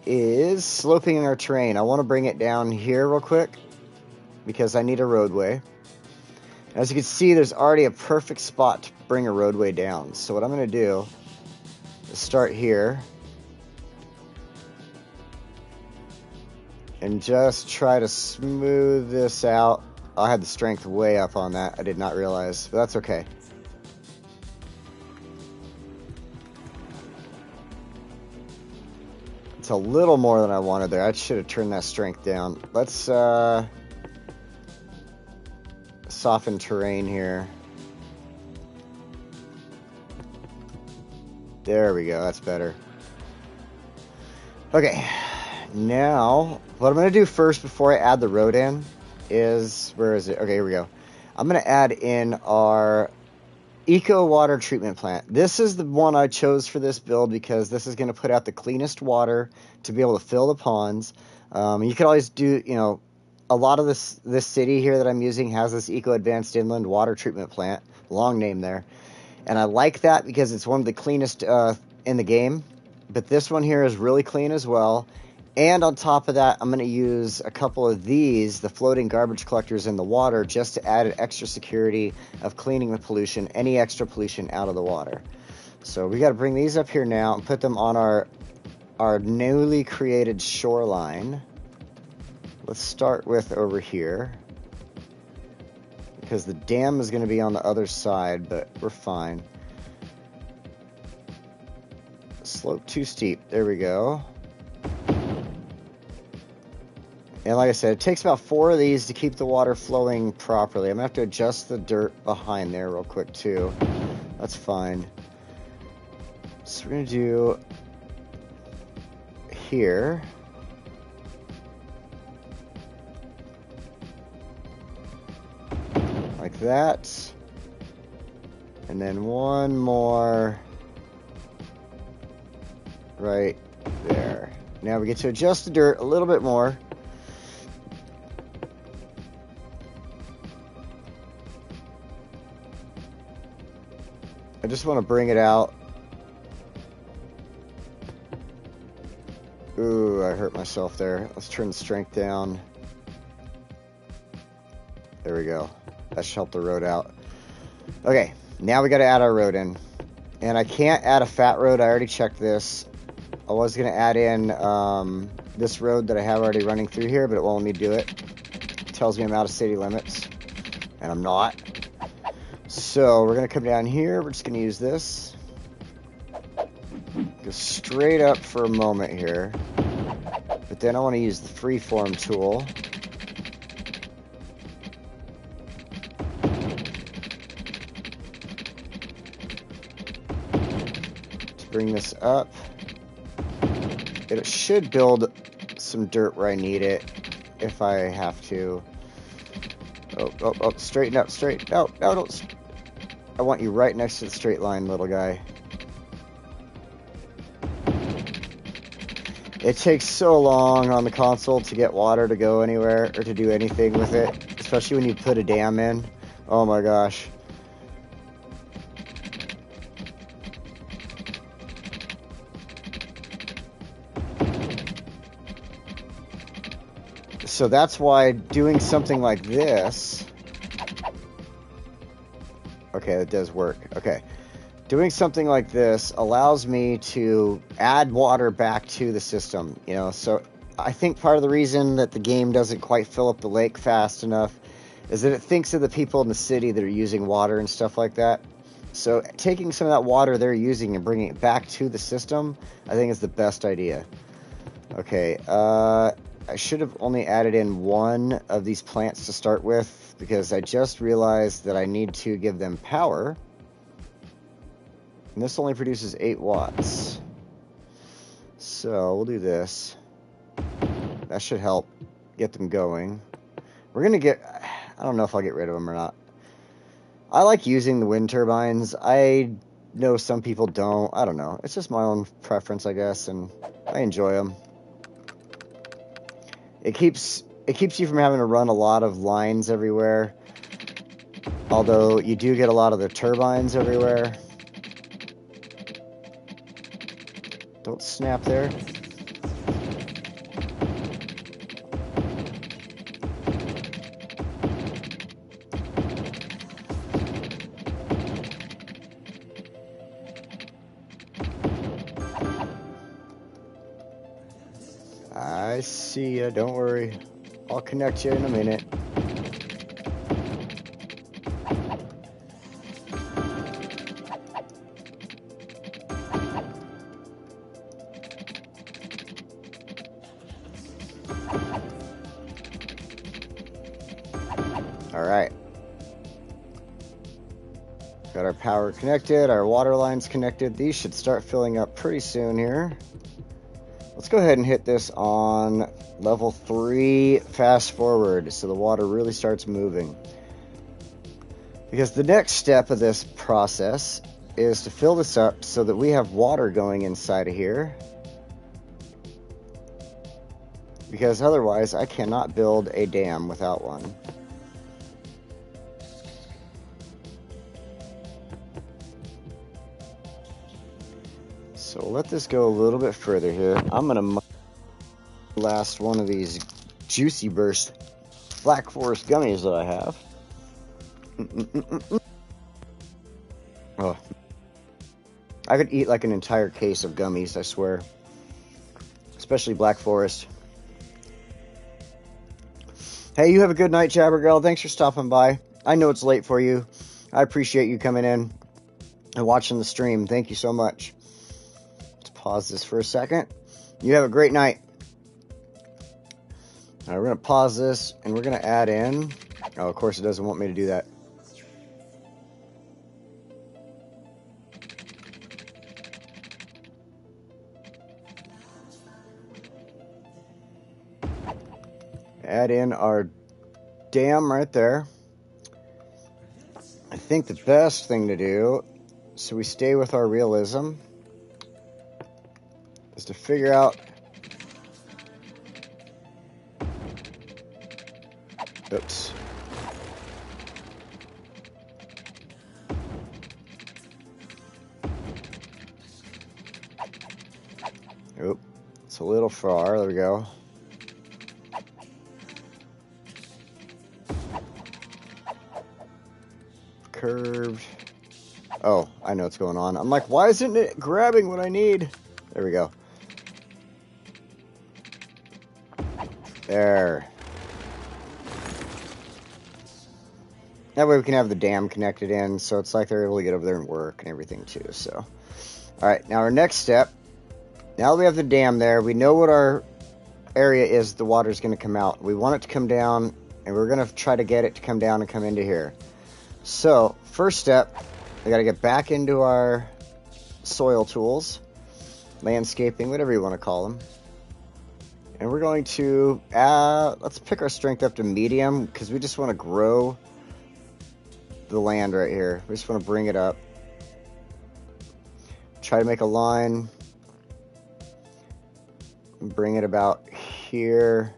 is sloping our terrain. I want to bring it down here real quick because I need a roadway. As you can see, there's already a perfect spot to bring a roadway down. So what I'm going to do is start here and just try to smooth this out. I had the strength way up on that. I did not realize, but that's okay. It's a little more than I wanted there. I should have turned that strength down. Let's soften terrain here. There we go. That's better. Okay. Now, what I'm going to do first before I add the road in is, where is it? Okay, here we go. I'm going to add in our Eco Water Treatment Plant. This is the one I chose for this build because this is going to put out the cleanest water to be able to fill the ponds. You could always do, you know, a lot of this city here that I'm using has this Eco Advanced Inland Water Treatment Plant. Long name there. And I like that because it's one of the cleanest in the game. But this one here is really clean as well. And on top of that, I'm going to use a couple of these, the floating garbage collectors in the water, just to add an extra security of cleaning the pollution, any extra pollution out of the water. So we got to bring these up here now and put them on our newly created shoreline. Let's start with over here, because the dam is going to be on the other side, but we're fine. Slope too steep. There we go. And like I said, it takes about 4 of these to keep the water flowing properly. I'm going to have to adjust the dirt behind there real quick too. That's fine. So we're going to do here. Like that. And then one more right there. Now we get to adjust the dirt a little bit more. I just want to bring it out. Ooh, I hurt myself there. Let's turn the strength down. There we go. That should help the road out. Okay, now we got to add our road in. And I can't add a fat road. I already checked this. I was going to add in this road that I have already running through here, but it won't let me do it. It tells me I'm out of city limits. And I'm not. So we're going to come down here. We're just going to use this. Go straight up for a moment here. But then I want to use the freeform tool. To bring this up. It should build some dirt where I need it. If I have to. Oh, straighten up, straight. No, don't. I want you right next to the straight line, little guy. It takes so long on the console to get water to go anywhere or to do anything with it, especially when you put a dam in. Oh my gosh. So that's why doing something like this... Okay, that does work. Okay. Doing something like this allows me to add water back to the system, you know. So I think part of the reason that the game doesn't quite fill up the lake fast enough is that it thinks of the people in the city that are using water and stuff like that. So taking some of that water they're using and bringing it back to the system, I think is the best idea. Okay, I should have only added in one of these plants to start with, because I just realized that I need to give them power. And this only produces 8 watts. So we'll do this. That should help get them going. We're going to get... I don't know if I'll get rid of them or not. I like using the wind turbines. I know some people don't. I don't know. It's just my own preference, I guess, and I enjoy them. It keeps you from having to run a lot of lines everywhere. Although you do get a lot of the turbines everywhere. Don't snap there. I see ya, don't worry. I'll connect you in a minute. Alright. Got our power connected, our water lines connected. These should start filling up pretty soon here. Let's go ahead and hit this on level 3 fast forward so the water really starts moving. Because the next step of this process is to fill this up so that we have water going inside of here. Because otherwise I cannot build a dam without one. So we'll let this go a little bit further here. I'm going to last one of these Juicy Burst Black Forest gummies that I have. Oh, I could eat like an entire case of gummies, I swear. Especially Black Forest. Hey, you have a good night, Jabbergirl. Thanks for stopping by. I know it's late for you. I appreciate you coming in and watching the stream. Thank you so much. Let's pause this for a second. You have a great night. All right, we're going to pause this, and we're going to add in... Oh, of course it doesn't want me to do that. Add in our dam right there. I think the best thing to do, so we stay with our realism, is to figure out... Oops. Oop. It's a little far. There we go. Curved. Oh, I know what's going on. I'm like, why isn't it grabbing what I need? There we go. There. That way we can have the dam connected in, so it's like they're able to get over there and work and everything too, so. Alright, now our next step, now that we have the dam there, we know what our area is the water's going to come out. We want it to come down, and we're going to try to get it to come down and come into here. So, first step, we got to get back into our soil tools, landscaping, whatever you want to call them. And we're going to let's pick our strength up to medium, because we just want to grow the land right here. We just want to bring it up. Try to make a line. Bring it about here.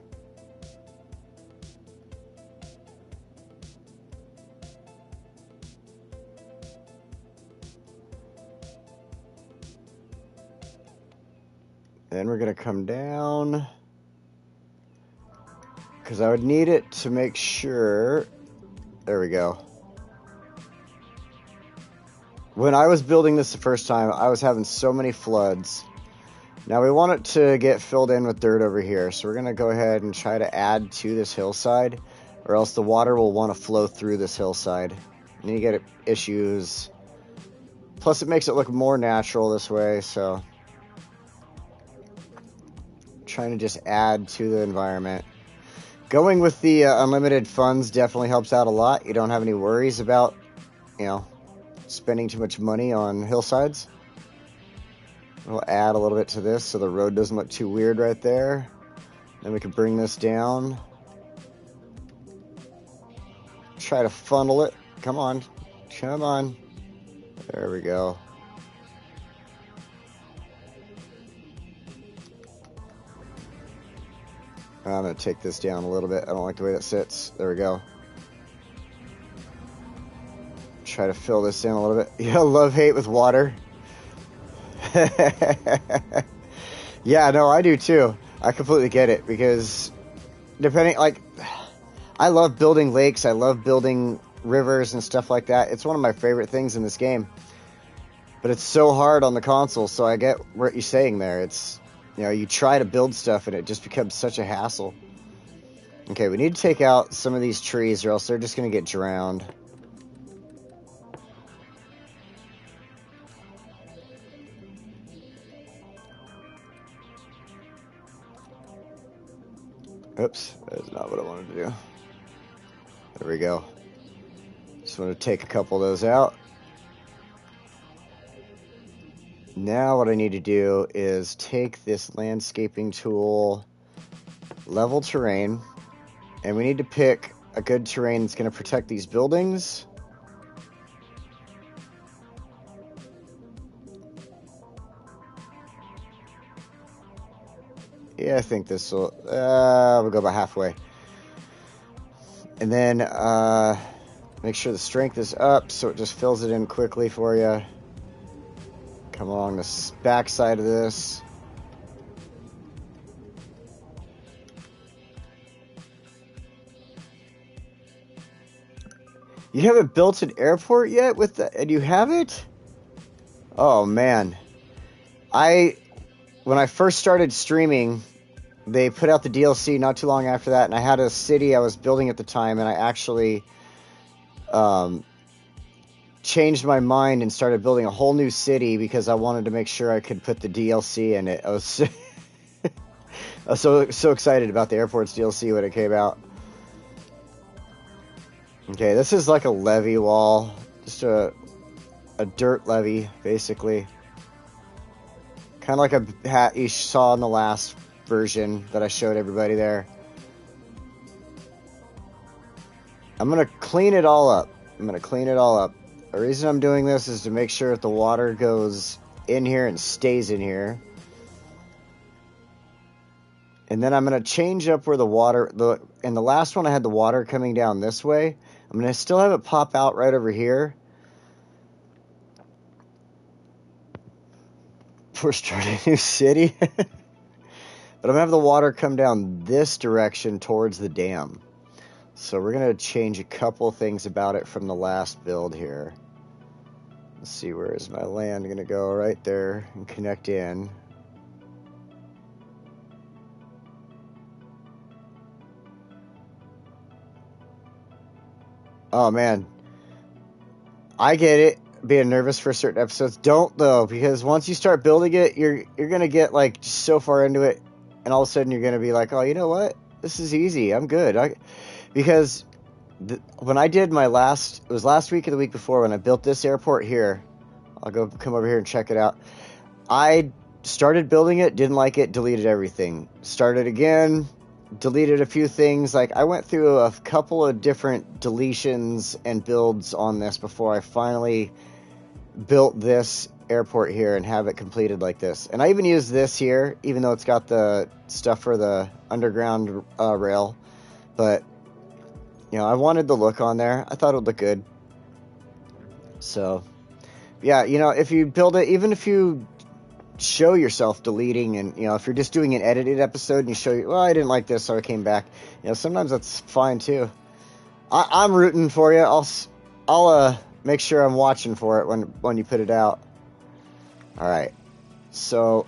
Then we're going to come down, because I would need it to make sure. There we go. When I was building this the first time, I was having so many floods. Now we want it to get filled in with dirt over here, so we're going to go ahead and try to add to this hillside, or else the water will want to flow through this hillside. And then you get issues. Plus it makes it look more natural this way, so... Trying to just add to the environment. Going with the unlimited funds definitely helps out a lot. You don't have any worries about, you know, spending too much money on hillsides. We'll add a little bit to this so the road doesn't look too weird right there. Then we can bring this down. Try to funnel it. Come on. Come on. There we go. I'm going to take this down a little bit. I don't like the way that sits. There we go. Try to fill this in a little bit. Yeah, love-hate with water. Yeah, no, I do too. I completely get it, because depending, like, I love building lakes. I love building rivers and stuff like that. It's one of my favorite things in this game. But it's so hard on the console, so I get what you're saying there. It's... You know, you try to build stuff and it just becomes such a hassle. Okay, we need to take out some of these trees or else they're just going to get drowned. Oops, that's not what I wanted to do. There we go. Just want to take a couple of those out. Now what I need to do is take this landscaping tool, level terrain, and we need to pick a good terrain that's going to protect these buildings. Yeah, I think this will, we'll go about halfway. And then make sure the strength is up so it just fills it in quickly for you. Come along the back side of this. You haven't built an airport yet with the, and you have it? Oh man. When I first started streaming, they put out the DLC not too long after that, and I had a city I was building at the time, and I actually changed my mind and started building a whole new city because I wanted to make sure I could put the DLC in it. I was so excited about the airport's DLC when it came out. Okay, this is like a levee wall, just a dirt levee, basically. Kind of like a hat you saw in the last version that I showed everybody there. I'm going to clean it all up. The reason I'm doing this is to make sure that the water goes in here and stays in here. And then I'm going to change up where the water, in the last one I had the water coming down this way. I'm going to still have it pop out right over here. We're starting a new city. But I'm going to have the water come down this direction towards the dam. So we're going to change a couple things about it from the last build here. Let's see, where is my land going to go? Right there and connect in. Oh man, I get it. Being nervous for certain episodes. Don't though, because once you start building it, you're gonna get like so far into it, and all of a sudden you're gonna be like, oh, you know what? This is easy. I'm good. Because when I did my it was last week or the week before when I built this airport here. I'll come over here and check it out. I started building it, didn't like it, deleted everything. Started again, deleted a few things. Like I went through a couple of different deletions and builds on this before I finally built this airport here and have it completed like this. And I even used this here, even though it's got the stuff for the underground rail. But you know, I wanted the look on there. I thought it would look good. So yeah, you know, if you build it, even if you show yourself deleting, and you know, if you're just doing an edited episode and you show you, well, I didn't like this, so I came back. You know, sometimes that's fine too. I'm rooting for you. I'll make sure I'm watching for it when you put it out. All right. So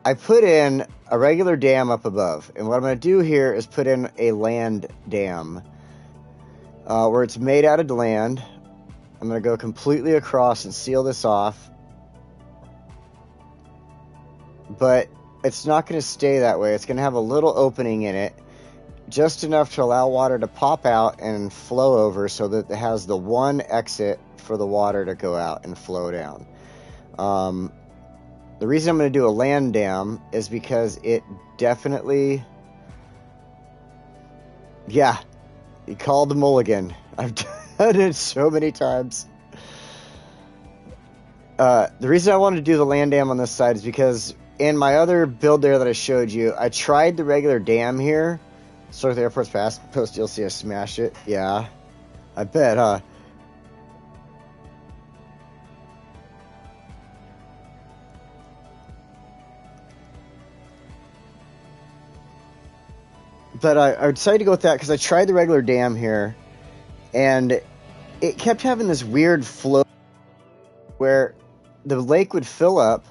I put in a regular dam up above, and what I'm going to do here is put in a land dam where it's made out of land. I'm going to go completely across and seal this off. But it's not going to stay that way. It's going to have a little opening in it, just enough to allow water to pop out and flow over so that it has the one exit for the water to go out and flow down. The reason I'm going to do a land dam is because it definitely... Yeah, he called the mulligan. I've done it so many times. The reason I wanted to do the land dam on this side is because in my other build there that I showed you, I tried the regular dam here. Start with the airport's fast. Post DLC, I smashed it. Yeah, I bet, huh? But I decided to go with that because I tried the regular dam here, and it kept having this weird flow where the lake would fill up,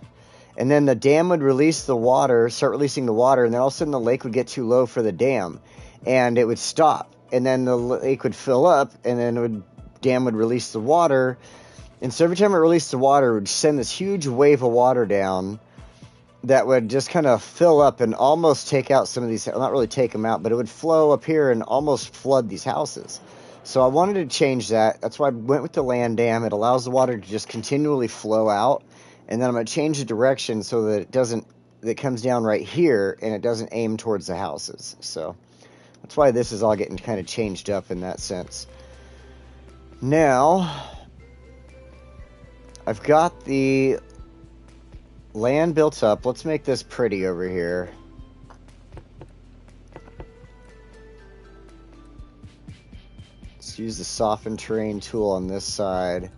and then the dam would release the water, start releasing the water, and then all of a sudden the lake would get too low for the dam, and it would stop, and then the lake would fill up, and then the dam would release the water, and so every time it released the water, it would send this huge wave of water down that would just kind of fill up and almost take out some of these, not really take them out, but it would flow up here and almost flood these houses. So I wanted to change that. That's why I went with the land dam. It allows the water to just continually flow out And then I'm going to change the direction so that it comes down right here and it doesn't aim towards the houses. So that's why this is all getting kind of changed up in that sense. Now, I've got the land built up. Let's make this pretty over here. Let's use the soften terrain tool on this side.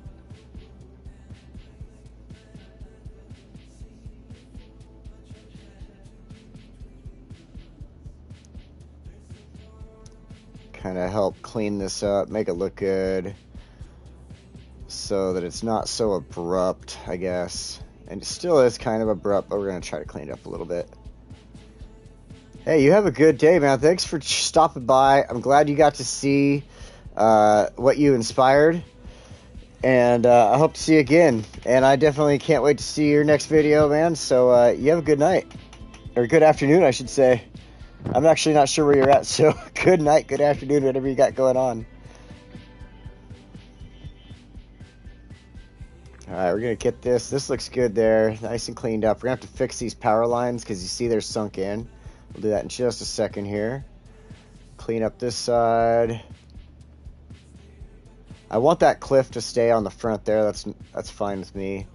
Kind of help clean this up, make it look good so that it's not so abrupt, I guess. And it still is kind of abrupt, but we're going to try to clean it up a little bit. Hey, you have a good day, man. Thanks for stopping by. I'm glad you got to see what you inspired. And I hope to see you again. And I definitely can't wait to see your next video, man. So you have a good night. Or good afternoon, I should say. I'm actually not sure where you're at, so good night, good afternoon, whatever you got going on. Alright, we're going to get this. This looks good there. Nice and cleaned up. We're going to have to fix these power lines because you see they're sunk in. We'll do that in just a second here. Clean up this side. I want that cliff to stay on the front there. That's fine with me.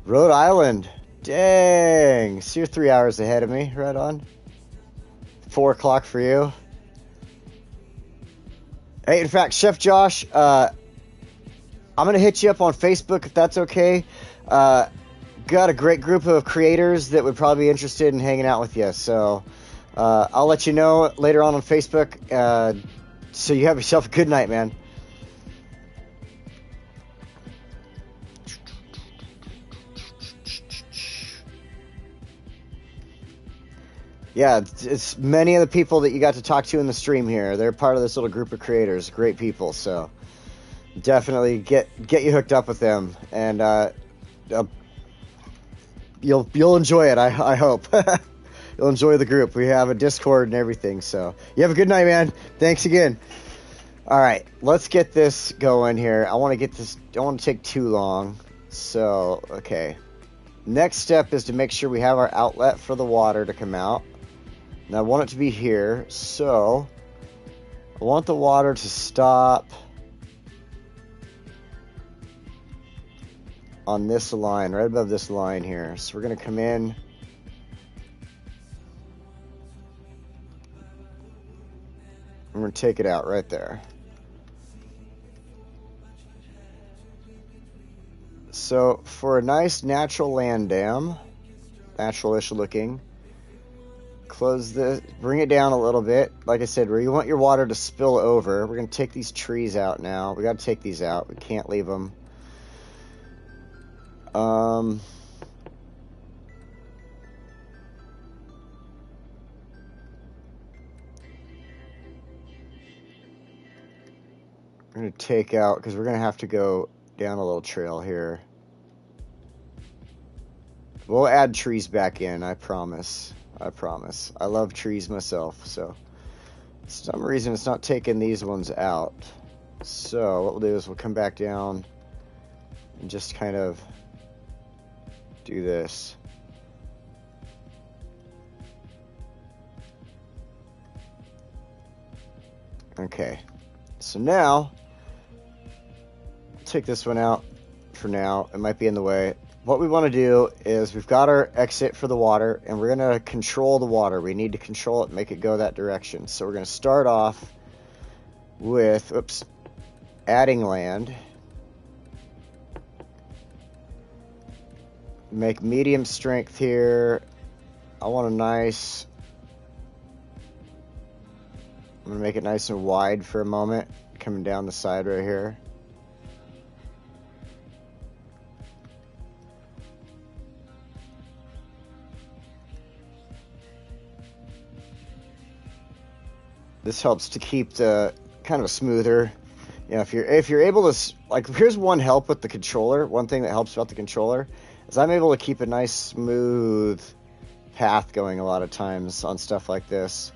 Rhode Island. Dang. So you're 3 hours ahead of me. Right on. 4 o'clock for you. Hey, in fact, Chef Josh, I'm going to hit you up on Facebook if that's okay. Got a great group of creators that would probably be interested in hanging out with you. So I'll let you know later on Facebook. So you have yourself a good night, man. Yeah, it's many of the people that you got to talk to in the stream here. They're part of this little group of creators. Great people. So definitely get you hooked up with them, and you'll enjoy it. I hope you'll enjoy the group. We have a Discord and everything. So you have a good night, man. Thanks again. All right, let's get this going here. I want to get this. Don't want to take too long. So okay, next step is to make sure we have our outlet for the water to come out. And I want it to be here, so I want the water to stop on this line, right above this line here. So we're going to come in. I'm going to take it out right there. So for a nice natural land dam, natural-ish looking, close this, bring it down a little bit. Like I said, where you want your water to spill over. We're going to take these trees out now. We got to take these out. We can't leave them. I'm going to take out, because we're going to have to go down a little trail here. We'll add trees back in, I promise. I promise. I love trees myself, so for some reason it's not taking these ones out. So what we'll do is we'll come back down and just kind of do this. Okay, so now I'll take this one out for now. It might be in the way. What we want to do is we've got our exit for the water, and we're going to control the water. We need to control it, make it go that direction. So we're going to start off with, adding land. Make medium strength here. I want a nice, I'm going to make it nice and wide for a moment, coming down the side right here. This helps to keep the kind of a smoother, you know, if you're able to, like, here's one help with the controller. One thing that helps about the controller is I'm able to keep a nice smooth path going a lot of times on stuff like this.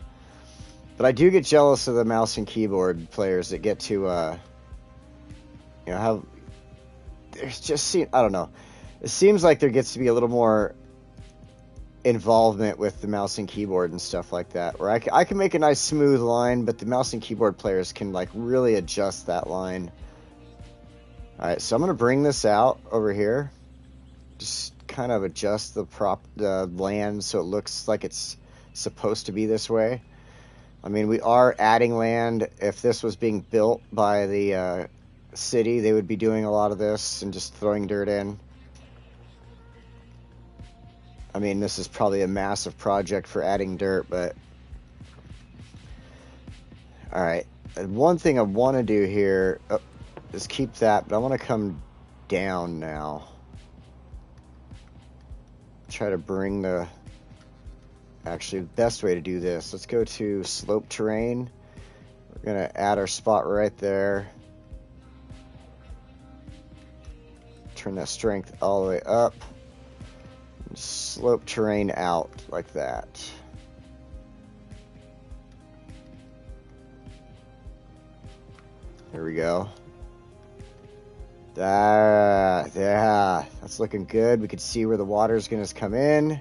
But I do get jealous of the mouse and keyboard players that get to, you know, have, there's just, I don't know. It seems like there gets to be a little more involvement with the mouse and keyboard and stuff like that, where I can make a nice smooth line, but the mouse and keyboard players can like really adjust that line. All right, so I'm gonna bring this out over here, just kind of adjust the land so it looks like it's supposed to be this way. I mean, we are adding land. If this was being built by the city, they would be doing a lot of this and just throwing dirt in. I mean, this is probably a massive project for adding dirt, but... Alright, one thing I want to do here is keep that, but I want to come down now. Try to bring the... Actually, the best way to do this, let's go to slope terrain. We're going to add our spot right there. Turn that strength all the way up. Slope terrain out like that. There we go. Yeah, that's looking good. We can see where the water is going to come in.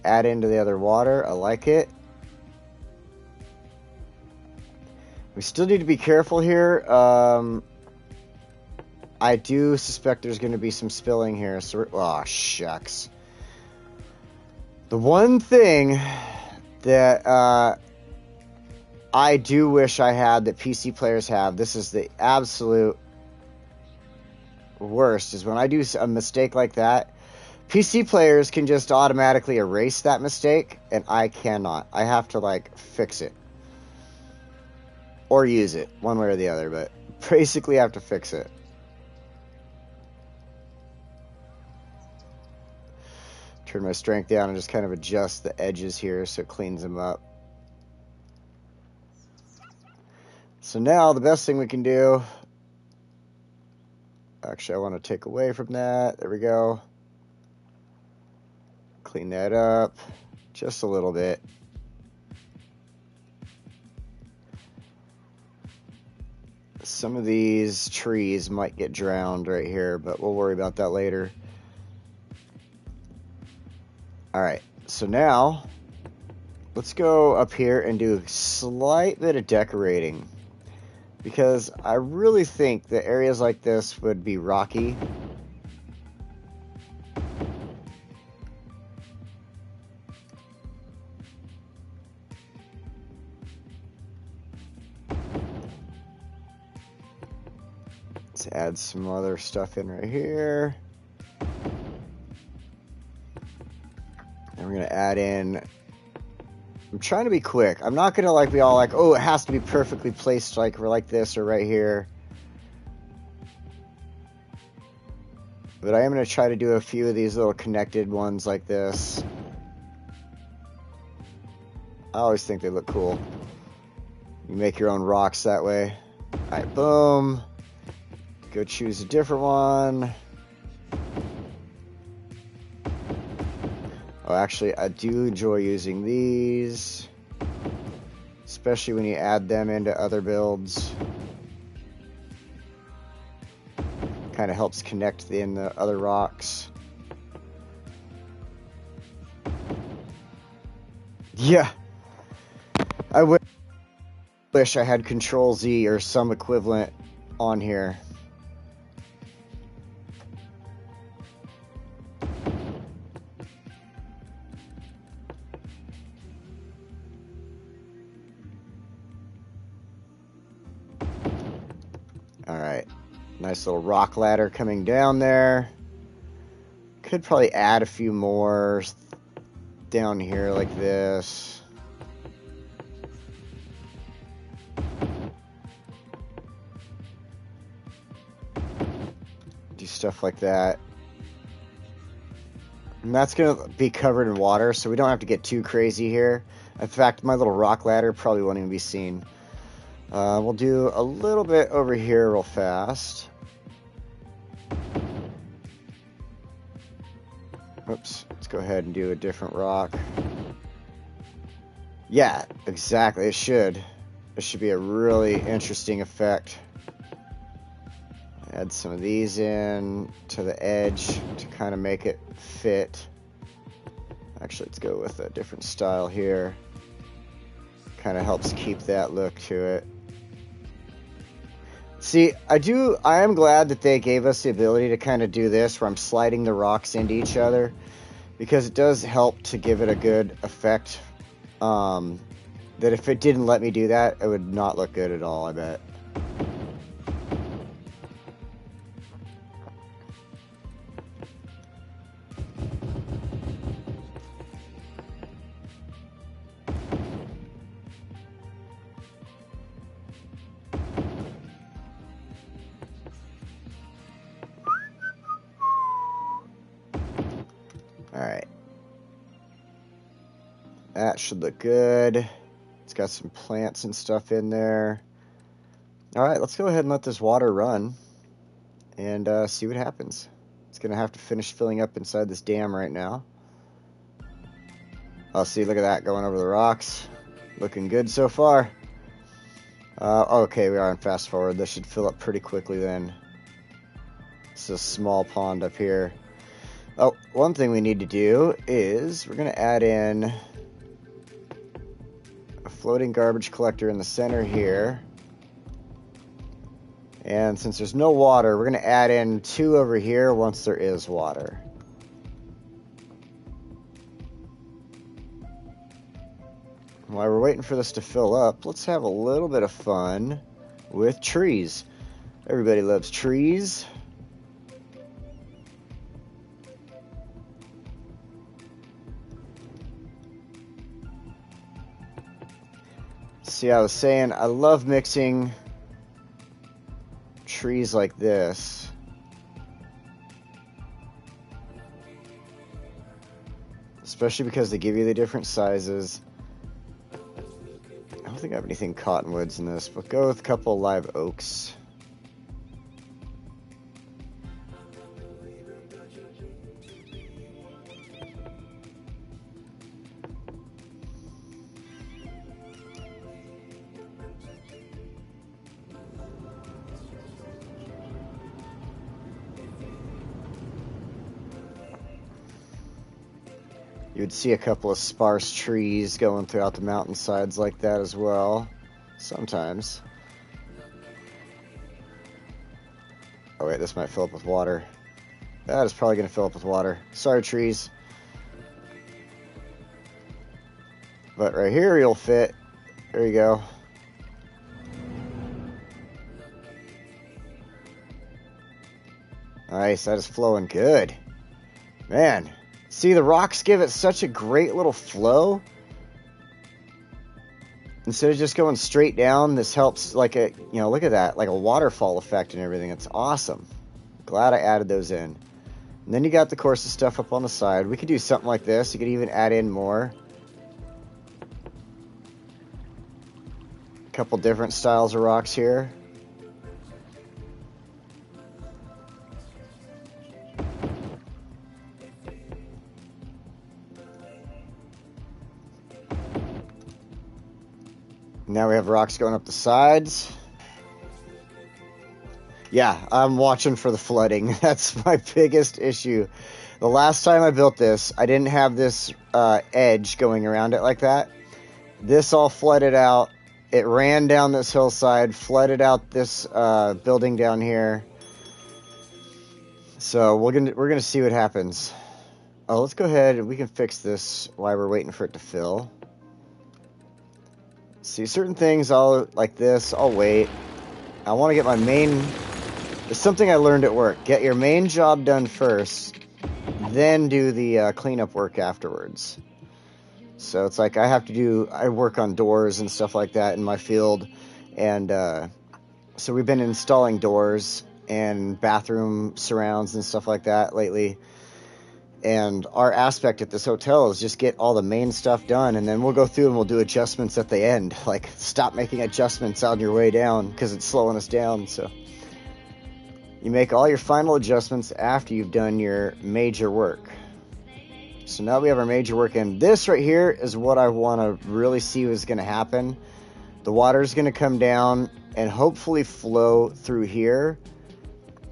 Add into the other water. I like it. We still need to be careful here. I do suspect there's going to be some spilling here. So oh, shucks. The one thing that I do wish I had that PC players have, this is the absolute worst, is when I do a mistake like that, PC players can just automatically erase that mistake, and I cannot. I have to, like, fix it. Or use it, one way or the other, but basically I have to fix it. Turn my strength down and just kind of adjust the edges here so it cleans them up. So now the best thing we can do, actually I want to take away from that. There we go. Clean that up just a little bit. Some of these trees might get drowned right here, but we'll worry about that later. Alright, so now let's go up here and do a slight bit of decorating, because I really think that areas like this would be rocky. Let's add some other stuff in right here. And we're going to add in... I'm trying to be quick. I'm not going to like be all like, oh, it has to be perfectly placed like we're like this or right here. But I am going to try to do a few of these little connected ones like this. I always think they look cool. You make your own rocks that way. Alright, boom. Go choose a different one. Oh, actually, I do enjoy using these, especially when you add them into other builds. Kind of helps connect in the other rocks. Yeah, I wish I had Control Z or some equivalent on here. Alright, nice little rock ladder coming down there. Could probably add a few more down here like this. Do stuff like that. And that's going to be covered in water, so we don't have to get too crazy here. In fact, my little rock ladder probably won't even be seen. We'll do a little bit over here real fast. Oops, let's go ahead and do a different rock. Yeah, exactly, it should. This should be a really interesting effect. Add some of these in to the edge to kind of make it fit. Actually, let's go with a different style here. Kind of helps keep that look to it. See, I am glad that they gave us the ability to kind of do this where I'm sliding the rocks into each other, because it does help to give it a good effect. That if it didn't let me do that, it would not look good at all, I bet. Alright. That should look good. It's got some plants and stuff in there. Alright, let's go ahead and let this water run and see what happens. It's going to have to finish filling up inside this dam right now. Oh, see, look at that going over the rocks. Looking good so far. Okay, we are on fast forward. This should fill up pretty quickly then. It's a small pond up here. Oh, one thing we need to do is we're going to add in a floating garbage collector in the center here. And since there's no water, we're going to add in 2 over here once there is water. While we're waiting for this to fill up, let's have a little bit of fun with trees. Everybody loves trees. See, I was saying I love mixing trees like this. Especially because they give you the different sizes. I don't think I have anything cottonwoods in this, but go with a couple of live oaks. You would see a couple of sparse trees going throughout the mountainsides like that as well, sometimes. Oh wait, this might fill up with water. That is probably going to fill up with water. Sorry, trees. But right here you'll fit. There you go. Nice, that is flowing good. Man. See, the rocks give it such a great little flow. Instead of just going straight down, this helps like a, you know, look at that, like a waterfall effect and everything. It's awesome. Glad I added those in. And then you got the course of stuff up on the side. We could do something like this. You could even add in more. A couple different styles of rocks here. Now we have rocks going up the sides. Yeah, I'm watching for the flooding. That's my biggest issue. The last time I built this, I didn't have this edge going around it like that. This all flooded out. It ran down this hillside, flooded out this building down here. So we're gonna see what happens. Oh, let's go ahead and we can fix this while we're waiting for it to fill. See, certain things like this, I'll wait. I want to get my main... It's something I learned at work. Get your main job done first, then do the cleanup work afterwards. So it's like I work on doors and stuff like that in my field. And so we've been installing doors and bathroom surrounds and stuff like that lately. And our aspect at this hotel is just get all the main stuff done, and then we'll go through and we'll do adjustments at the end. Like, stop making adjustments on your way down because it's slowing us down. So you make all your final adjustments after you've done your major work. So now we have our major work, and this right here is what I want to really see is going to happen. The water is going to come down and hopefully flow through here.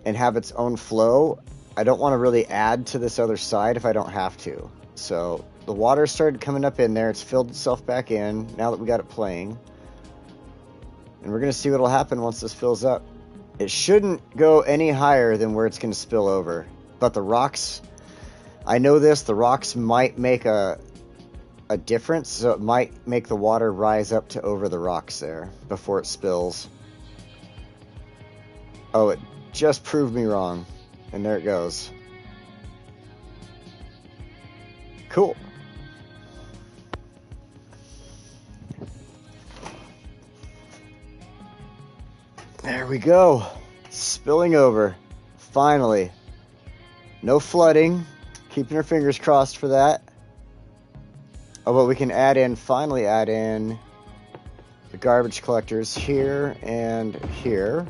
and have its own flow, I don't want to really add to this other side if I don't have to. So the water started coming up in there. It's filled itself back in now that we got it playing. And we're going to see what will happen once this fills up. It shouldn't go any higher than where it's going to spill over. But the rocks, I know this, the rocks might make a difference. So it might make the water rise up to over the rocks there before it spills. Oh, it just proved me wrong. And there it goes. Cool. There we go. Spilling over. Finally. No flooding. Keeping our fingers crossed for that. Oh, but we can finally add in the garbage collectors here and here.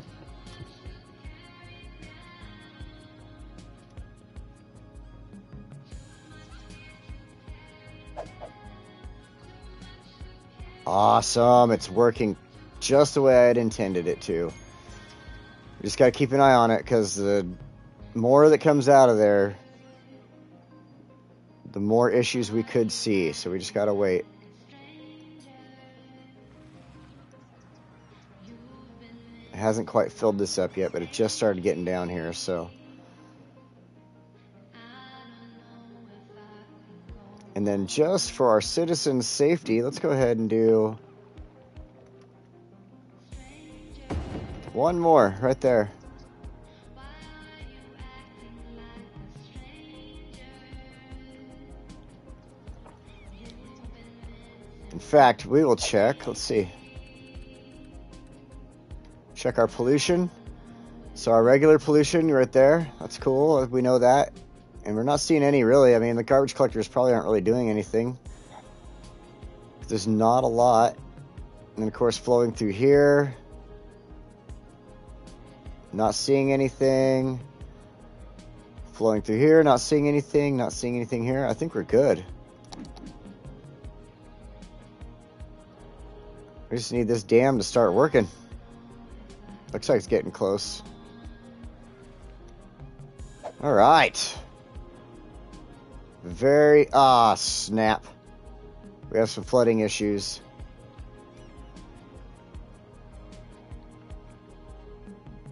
Awesome. It's working just the way I'd intended it to. We just got to keep an eye on it because the more that comes out of there, the more issues we could see. So we just got to wait. It hasn't quite filled this up yet, but it just started getting down here, so. And then just for our citizens' safety, let's go ahead and do one more right there. In fact, we will check. Let's see. Check our pollution. So our regular pollution right there. That's cool. We know that. And we're not seeing any really. I mean, the garbage collectors probably aren't really doing anything. There's not a lot. And then, of course, flowing through here. Not seeing anything. Flowing through here. Not seeing anything. Not seeing anything here. I think we're good. We just need this dam to start working. Looks like it's getting close. All right. Snap. We have some flooding issues.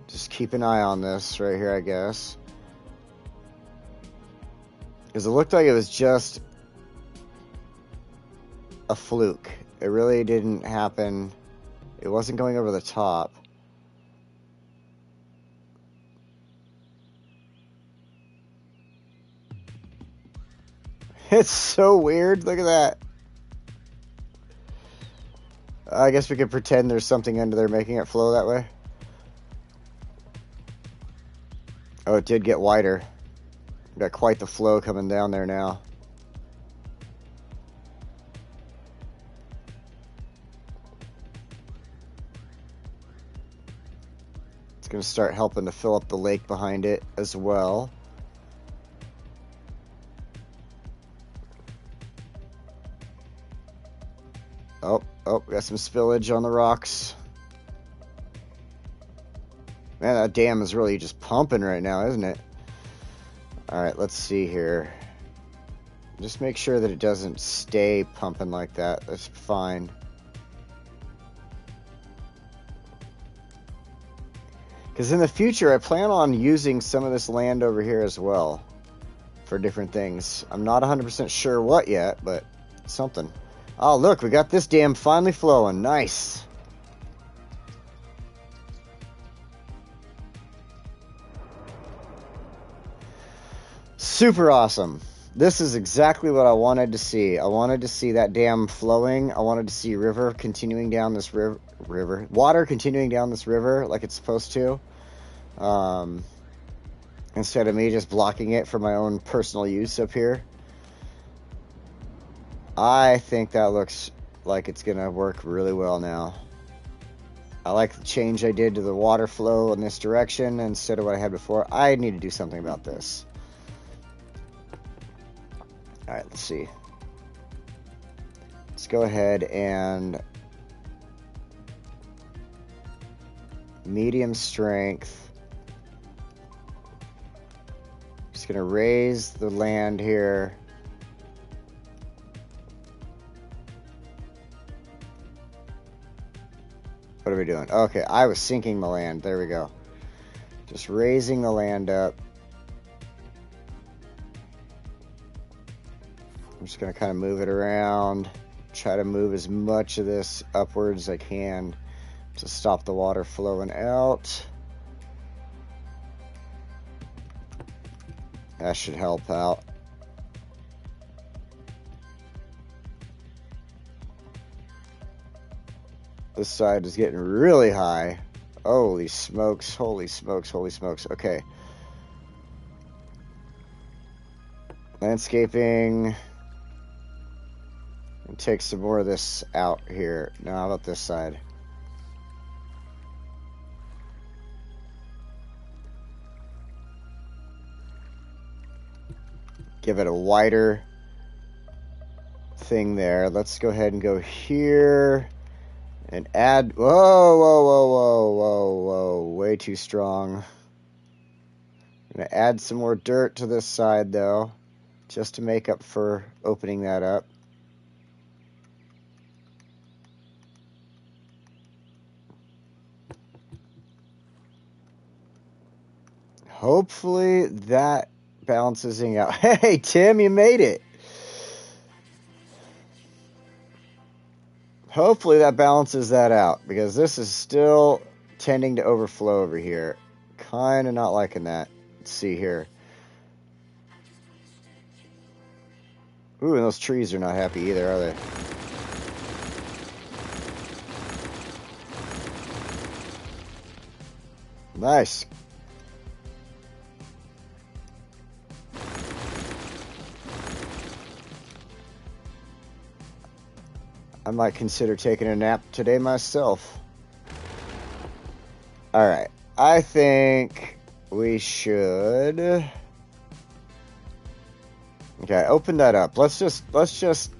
Just keep an eye on this right here, I guess. Because it looked like it was just a fluke. It really didn't happen. It wasn't going over the top. It's so weird. Look at that. I guess we could pretend there's something under there making it flow that way. Oh, it did get wider. Got quite the flow coming down there now. It's going to start helping to fill up the lake behind it as well. Oh, we got some spillage on the rocks. Man, that dam is really just pumping right now, isn't it? Alright, let's see here. Just make sure that it doesn't stay pumping like that. That's fine. Because in the future, I plan on using some of this land over here as well for different things. I'm not 100% sure what yet, but something. Oh, look, we got this dam finally flowing. Nice. Super awesome. This is exactly what I wanted to see. I wanted to see that dam flowing. I wanted to see river continuing down this water continuing down this river like it's supposed to. Instead of me just blocking it for my own personal use up here. I think that looks like it's going to work really well now. I like the change I did to the water flow in this direction instead of what I had before. I need to do something about this. Alright, let's see. Let's go ahead and medium strength. Just gonna raise the land here. What are we doing? Okay, I was sinking the land. There we go. Just raising the land up. I'm just going to kind of move it around. Try to move as much of this upwards as I can to stop the water flowing out. That should help out. This side is getting really high. Holy smokes, holy smokes, holy smokes. Okay. Landscaping. And take some more of this out here. Now, how about this side? Give it a wider thing there. Let's go ahead and go here. And add, whoa, whoa, whoa, whoa, whoa, whoa, way too strong. I'm going to add some more dirt to this side, though, just to make up for opening that up. Hopefully that balances out. Hey, Tim, you made it. Hopefully that balances that out, because this is still tending to overflow over here. Kind of not liking that. Let's see here. Ooh, and those trees are not happy either, are they? Nice. I might consider taking a nap today myself. Alright, I think we should... Okay, open that up. Let's just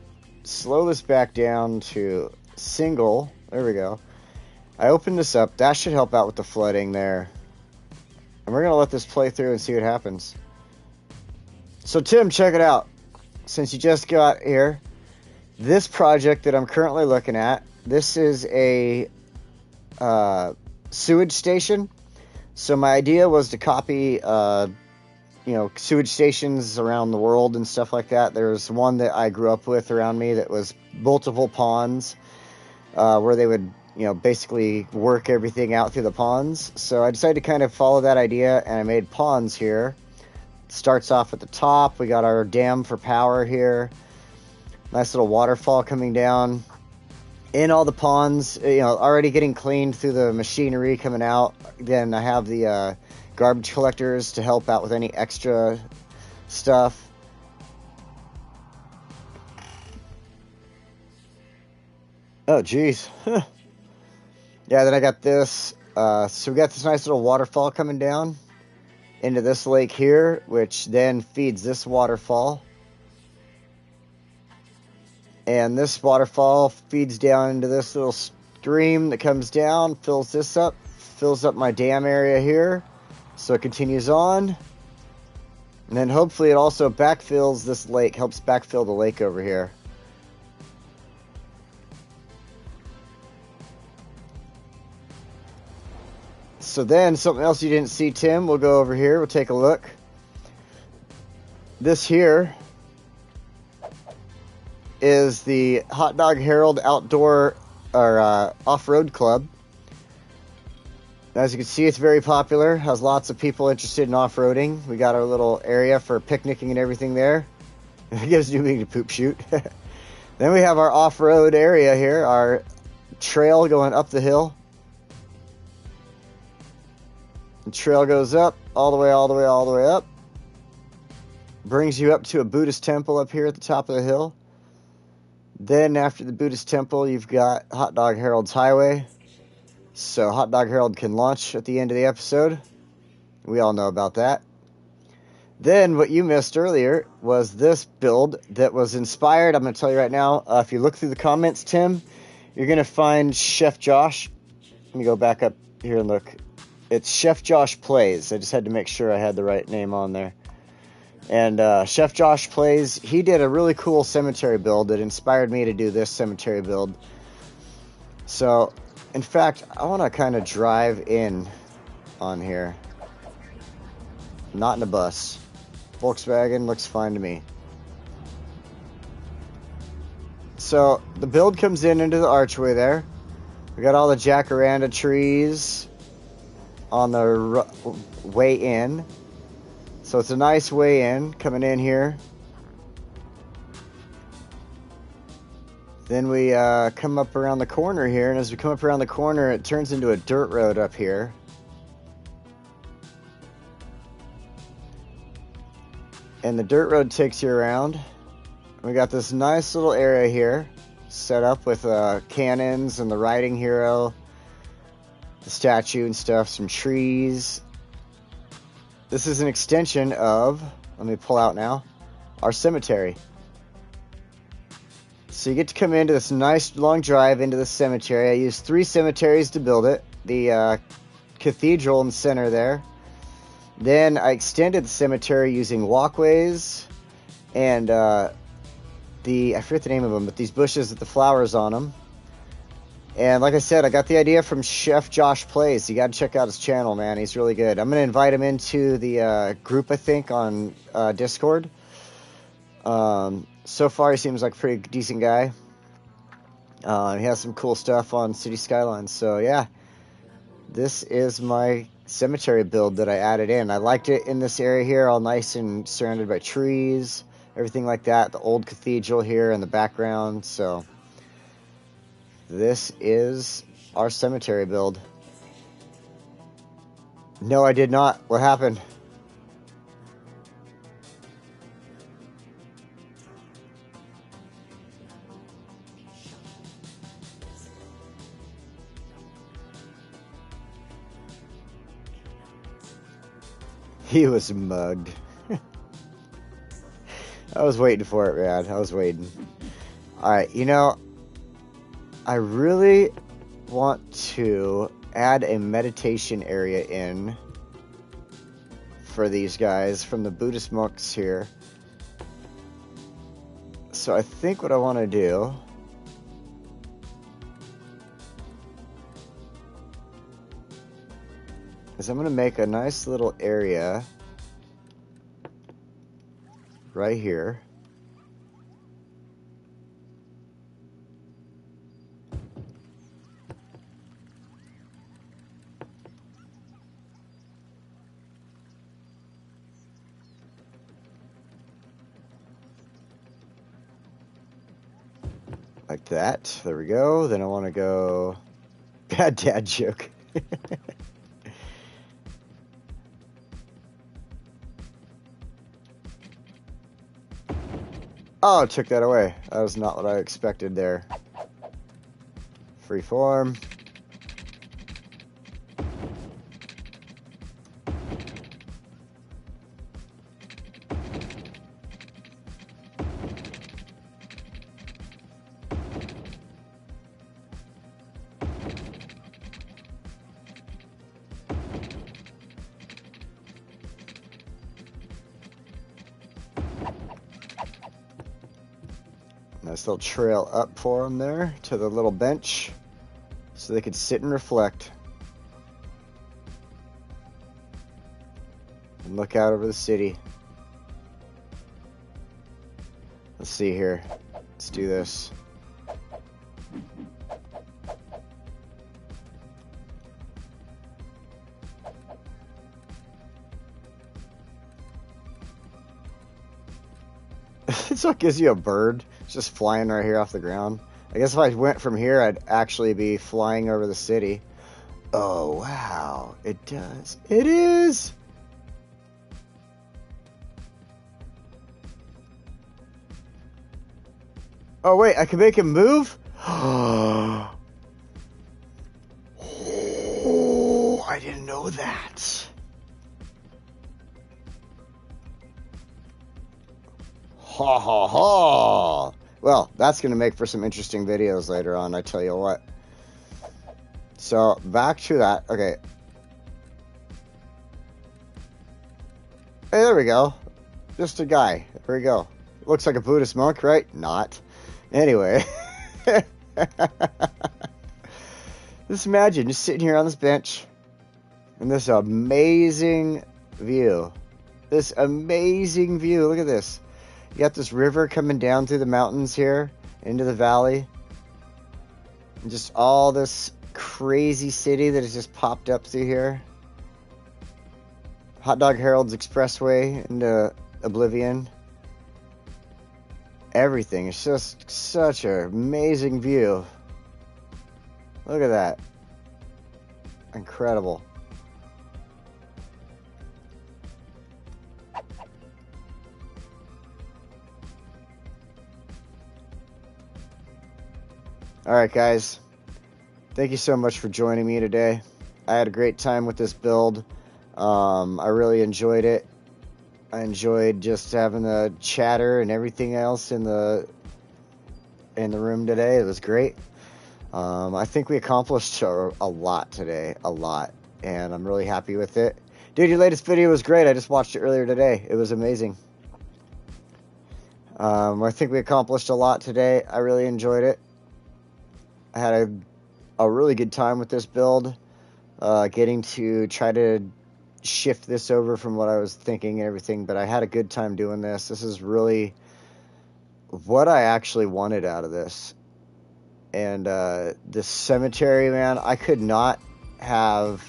slow this back down to single. There we go. I opened this up. That should help out with the flooding there. And we're going to let this play through and see what happens. So Tim, check it out. Since you just got here, this project that I'm currently looking at, this is a sewage station. So my idea was to copy, sewage stations around the world and stuff like that. There's one that I grew up with around me that was multiple ponds, where they would, basically work everything out through the ponds. So I decided to kind of follow that idea, and I made ponds here. It starts off at the top. We got our dam for power here. Nice little waterfall coming down. In all the ponds, already getting cleaned through the machinery coming out. Then I have the garbage collectors to help out with any extra stuff. Oh, geez. Yeah, then I got this. So we got this nice little waterfall coming down into this lake here, which then feeds this waterfall. And this waterfall feeds down into this little stream that comes down, fills this up, fills up my dam area here. So it continues on. And then hopefully it also backfills this lake, helps backfill the lake over here. So then, something else you didn't see, Tim, we'll go over here, we'll take a look. This here is the Hot Dog Herald Outdoor or Off-Road Club. As you can see, it's very popular, has lots of people interested in off-roading. We got our little area for picnicking and everything there. It gives you a poop shoot. Then we have our off-road area here, our trail going up the hill. The trail goes up, all the way, all the way, all the way up. Brings you up to a Buddhist temple up here at the top of the hill. Then after the Buddhist temple, you've got Hot Dog Herald's Highway. So Hot Dog Herald can launch at the end of the episode. We all know about that. Then what you missed earlier was this build that was inspired. I'm going to tell you right now, if you look through the comments, Tim, you're going to find Chef Josh. Let me go back up here and look. It's Chef Josh Plays. I just had to make sure I had the right name on there. And Chef Josh Plays, he did a really cool cemetery build that inspired me to do this cemetery build. So, in fact, I want to kind of drive in on here. Not in a bus. Volkswagen looks fine to me. So, the build comes in into the archway there. We got all the jacaranda trees on the way in. So it's a nice way in, coming in here. Then we come up around the corner here, and as we come up around the corner, it turns into a dirt road up here. And the dirt road takes you around. We got this nice little area here set up with cannons and the riding hero, the statue and stuff, some trees. This is an extension of, let me pull out now, our cemetery. So you get to come into this nice long drive into the cemetery. I used 3 cemeteries to build it. The cathedral in the center there. Then I extended the cemetery using walkways and I forget the name of them, but these bushes with the flowers on them. And like I said, I got the idea from Chef Josh Plays. You got to check out his channel, man. He's really good. I'm going to invite him into the group, I think, on Discord. So far, he seems like a pretty decent guy. He has some cool stuff on City Skylines. So, yeah, this is my cemetery build that I added in. I liked it in this area here, all nice and surrounded by trees, everything like that. The old cathedral here in the background. So this is our cemetery build. No, I did not. What happened? He was mugged. I was waiting for it, man. I was waiting. Alright, you know, I really want to add a meditation area in for these guys from the Buddhist monks here. So I think what I want to do is I'm going to make a nice little area right here. Like that. There we go. Then I want to go... Bad dad joke. Oh, it took that away. That was not what I expected there. Freeform. Nice little trail up for them there to the little bench so they could sit and reflect and look out over the city. Let's see here. Let's do this. It's what gives you a bird. It's just flying right here off the ground. I guess if I went from here, I'd actually be flying over the city. Oh, wow. It does. It is! Oh, wait. I can make him move? Oh, I didn't know that. Ha ha ha! Well, that's going to make for some interesting videos later on, I tell you what. So, back to that. Okay. Hey, there we go. Just a guy. There we go. Looks like a Buddhist monk, right? Not. Anyway. Just imagine, just sitting here on this bench and this amazing view. This amazing view. Look at this. You got this river coming down through the mountains here into the valley. And just all this crazy city that has just popped up through here. Hot Dog Harold's Expressway into oblivion. Everything. It's just such an amazing view. Look at that. Incredible. Alright guys, thank you so much for joining me today. I had a great time with this build. I really enjoyed it. I enjoyed just having the chatter and everything else in the room today. It was great. I think we accomplished a lot today, a lot, and I'm really happy with it. Dude, your latest video was great. I just watched it earlier today. It was amazing. I think we accomplished a lot today. I really enjoyed it. I had a really good time with this build, getting to try to shift this over from what I was thinking and everything, but I had a good time doing this. This is really what I actually wanted out of this. And this cemetery, man, I could not have...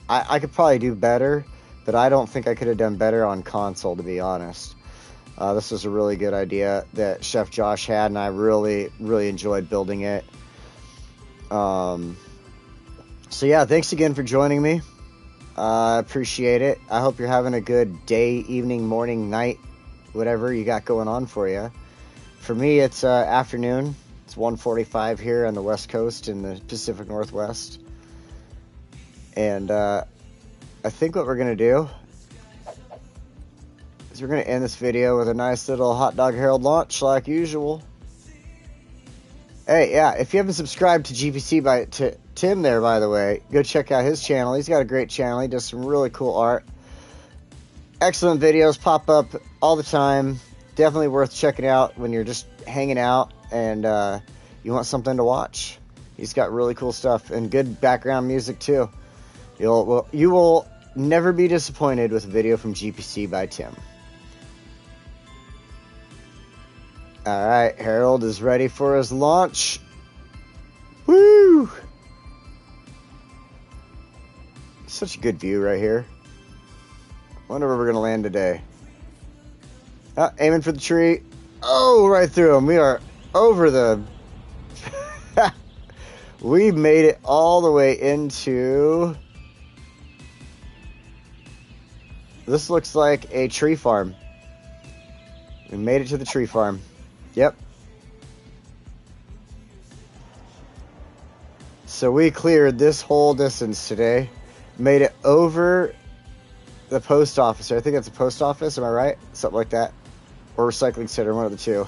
I could probably do better, but I don't think I could have done better on console, to be honest. This was a really good idea that Chef Josh had, and I really, really enjoyed building it. So yeah, thanks again for joining me. I appreciate it. I hope you're having a good day, evening, morning, night, whatever you got going on for you. For me, it's afternoon. It's 1:45 here on the West Coast in the Pacific Northwest. And I think what we're going to do is we're going to end this video with a nice little Hot Dog Harold launch like usual. Hey, yeah, if you haven't subscribed to GPC by Tim there, by the way, go check out his channel. He's got a great channel. He does some really cool art. Excellent videos pop up all the time. Definitely worth checking out when you're just hanging out and you want something to watch. He's got really cool stuff and good background music too. You will never be disappointed with a video from GPC by Tim. Alright, Harold is ready for his launch. Woo! Such a good view right here. Wonder where we're going to land today. Aiming for the tree. Oh, right through him. We are over the... We made it all the way into... This looks like a tree farm. We made it to the tree farm. Yep. So we cleared this whole distance today. Made it over the post office. I think that's a post office. Am I right? Something like that. Or recycling center. One of the two.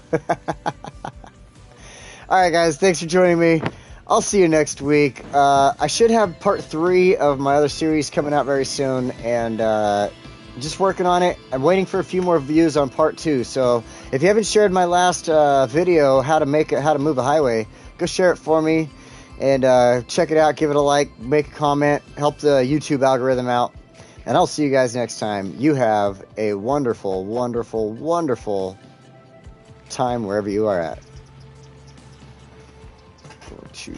Alright guys. Thanks for joining me. I'll see you next week. I should have part 3 of my other series coming out very soon. And just working on it. I'm waiting for a few more views on part 2. So if you haven't shared my last video, how to move a highway, go share it for me and check it out. Give it a like, make a comment, help the YouTube algorithm out. And I'll see you guys next time. You have a wonderful, wonderful, wonderful time wherever you are at. 4, 2.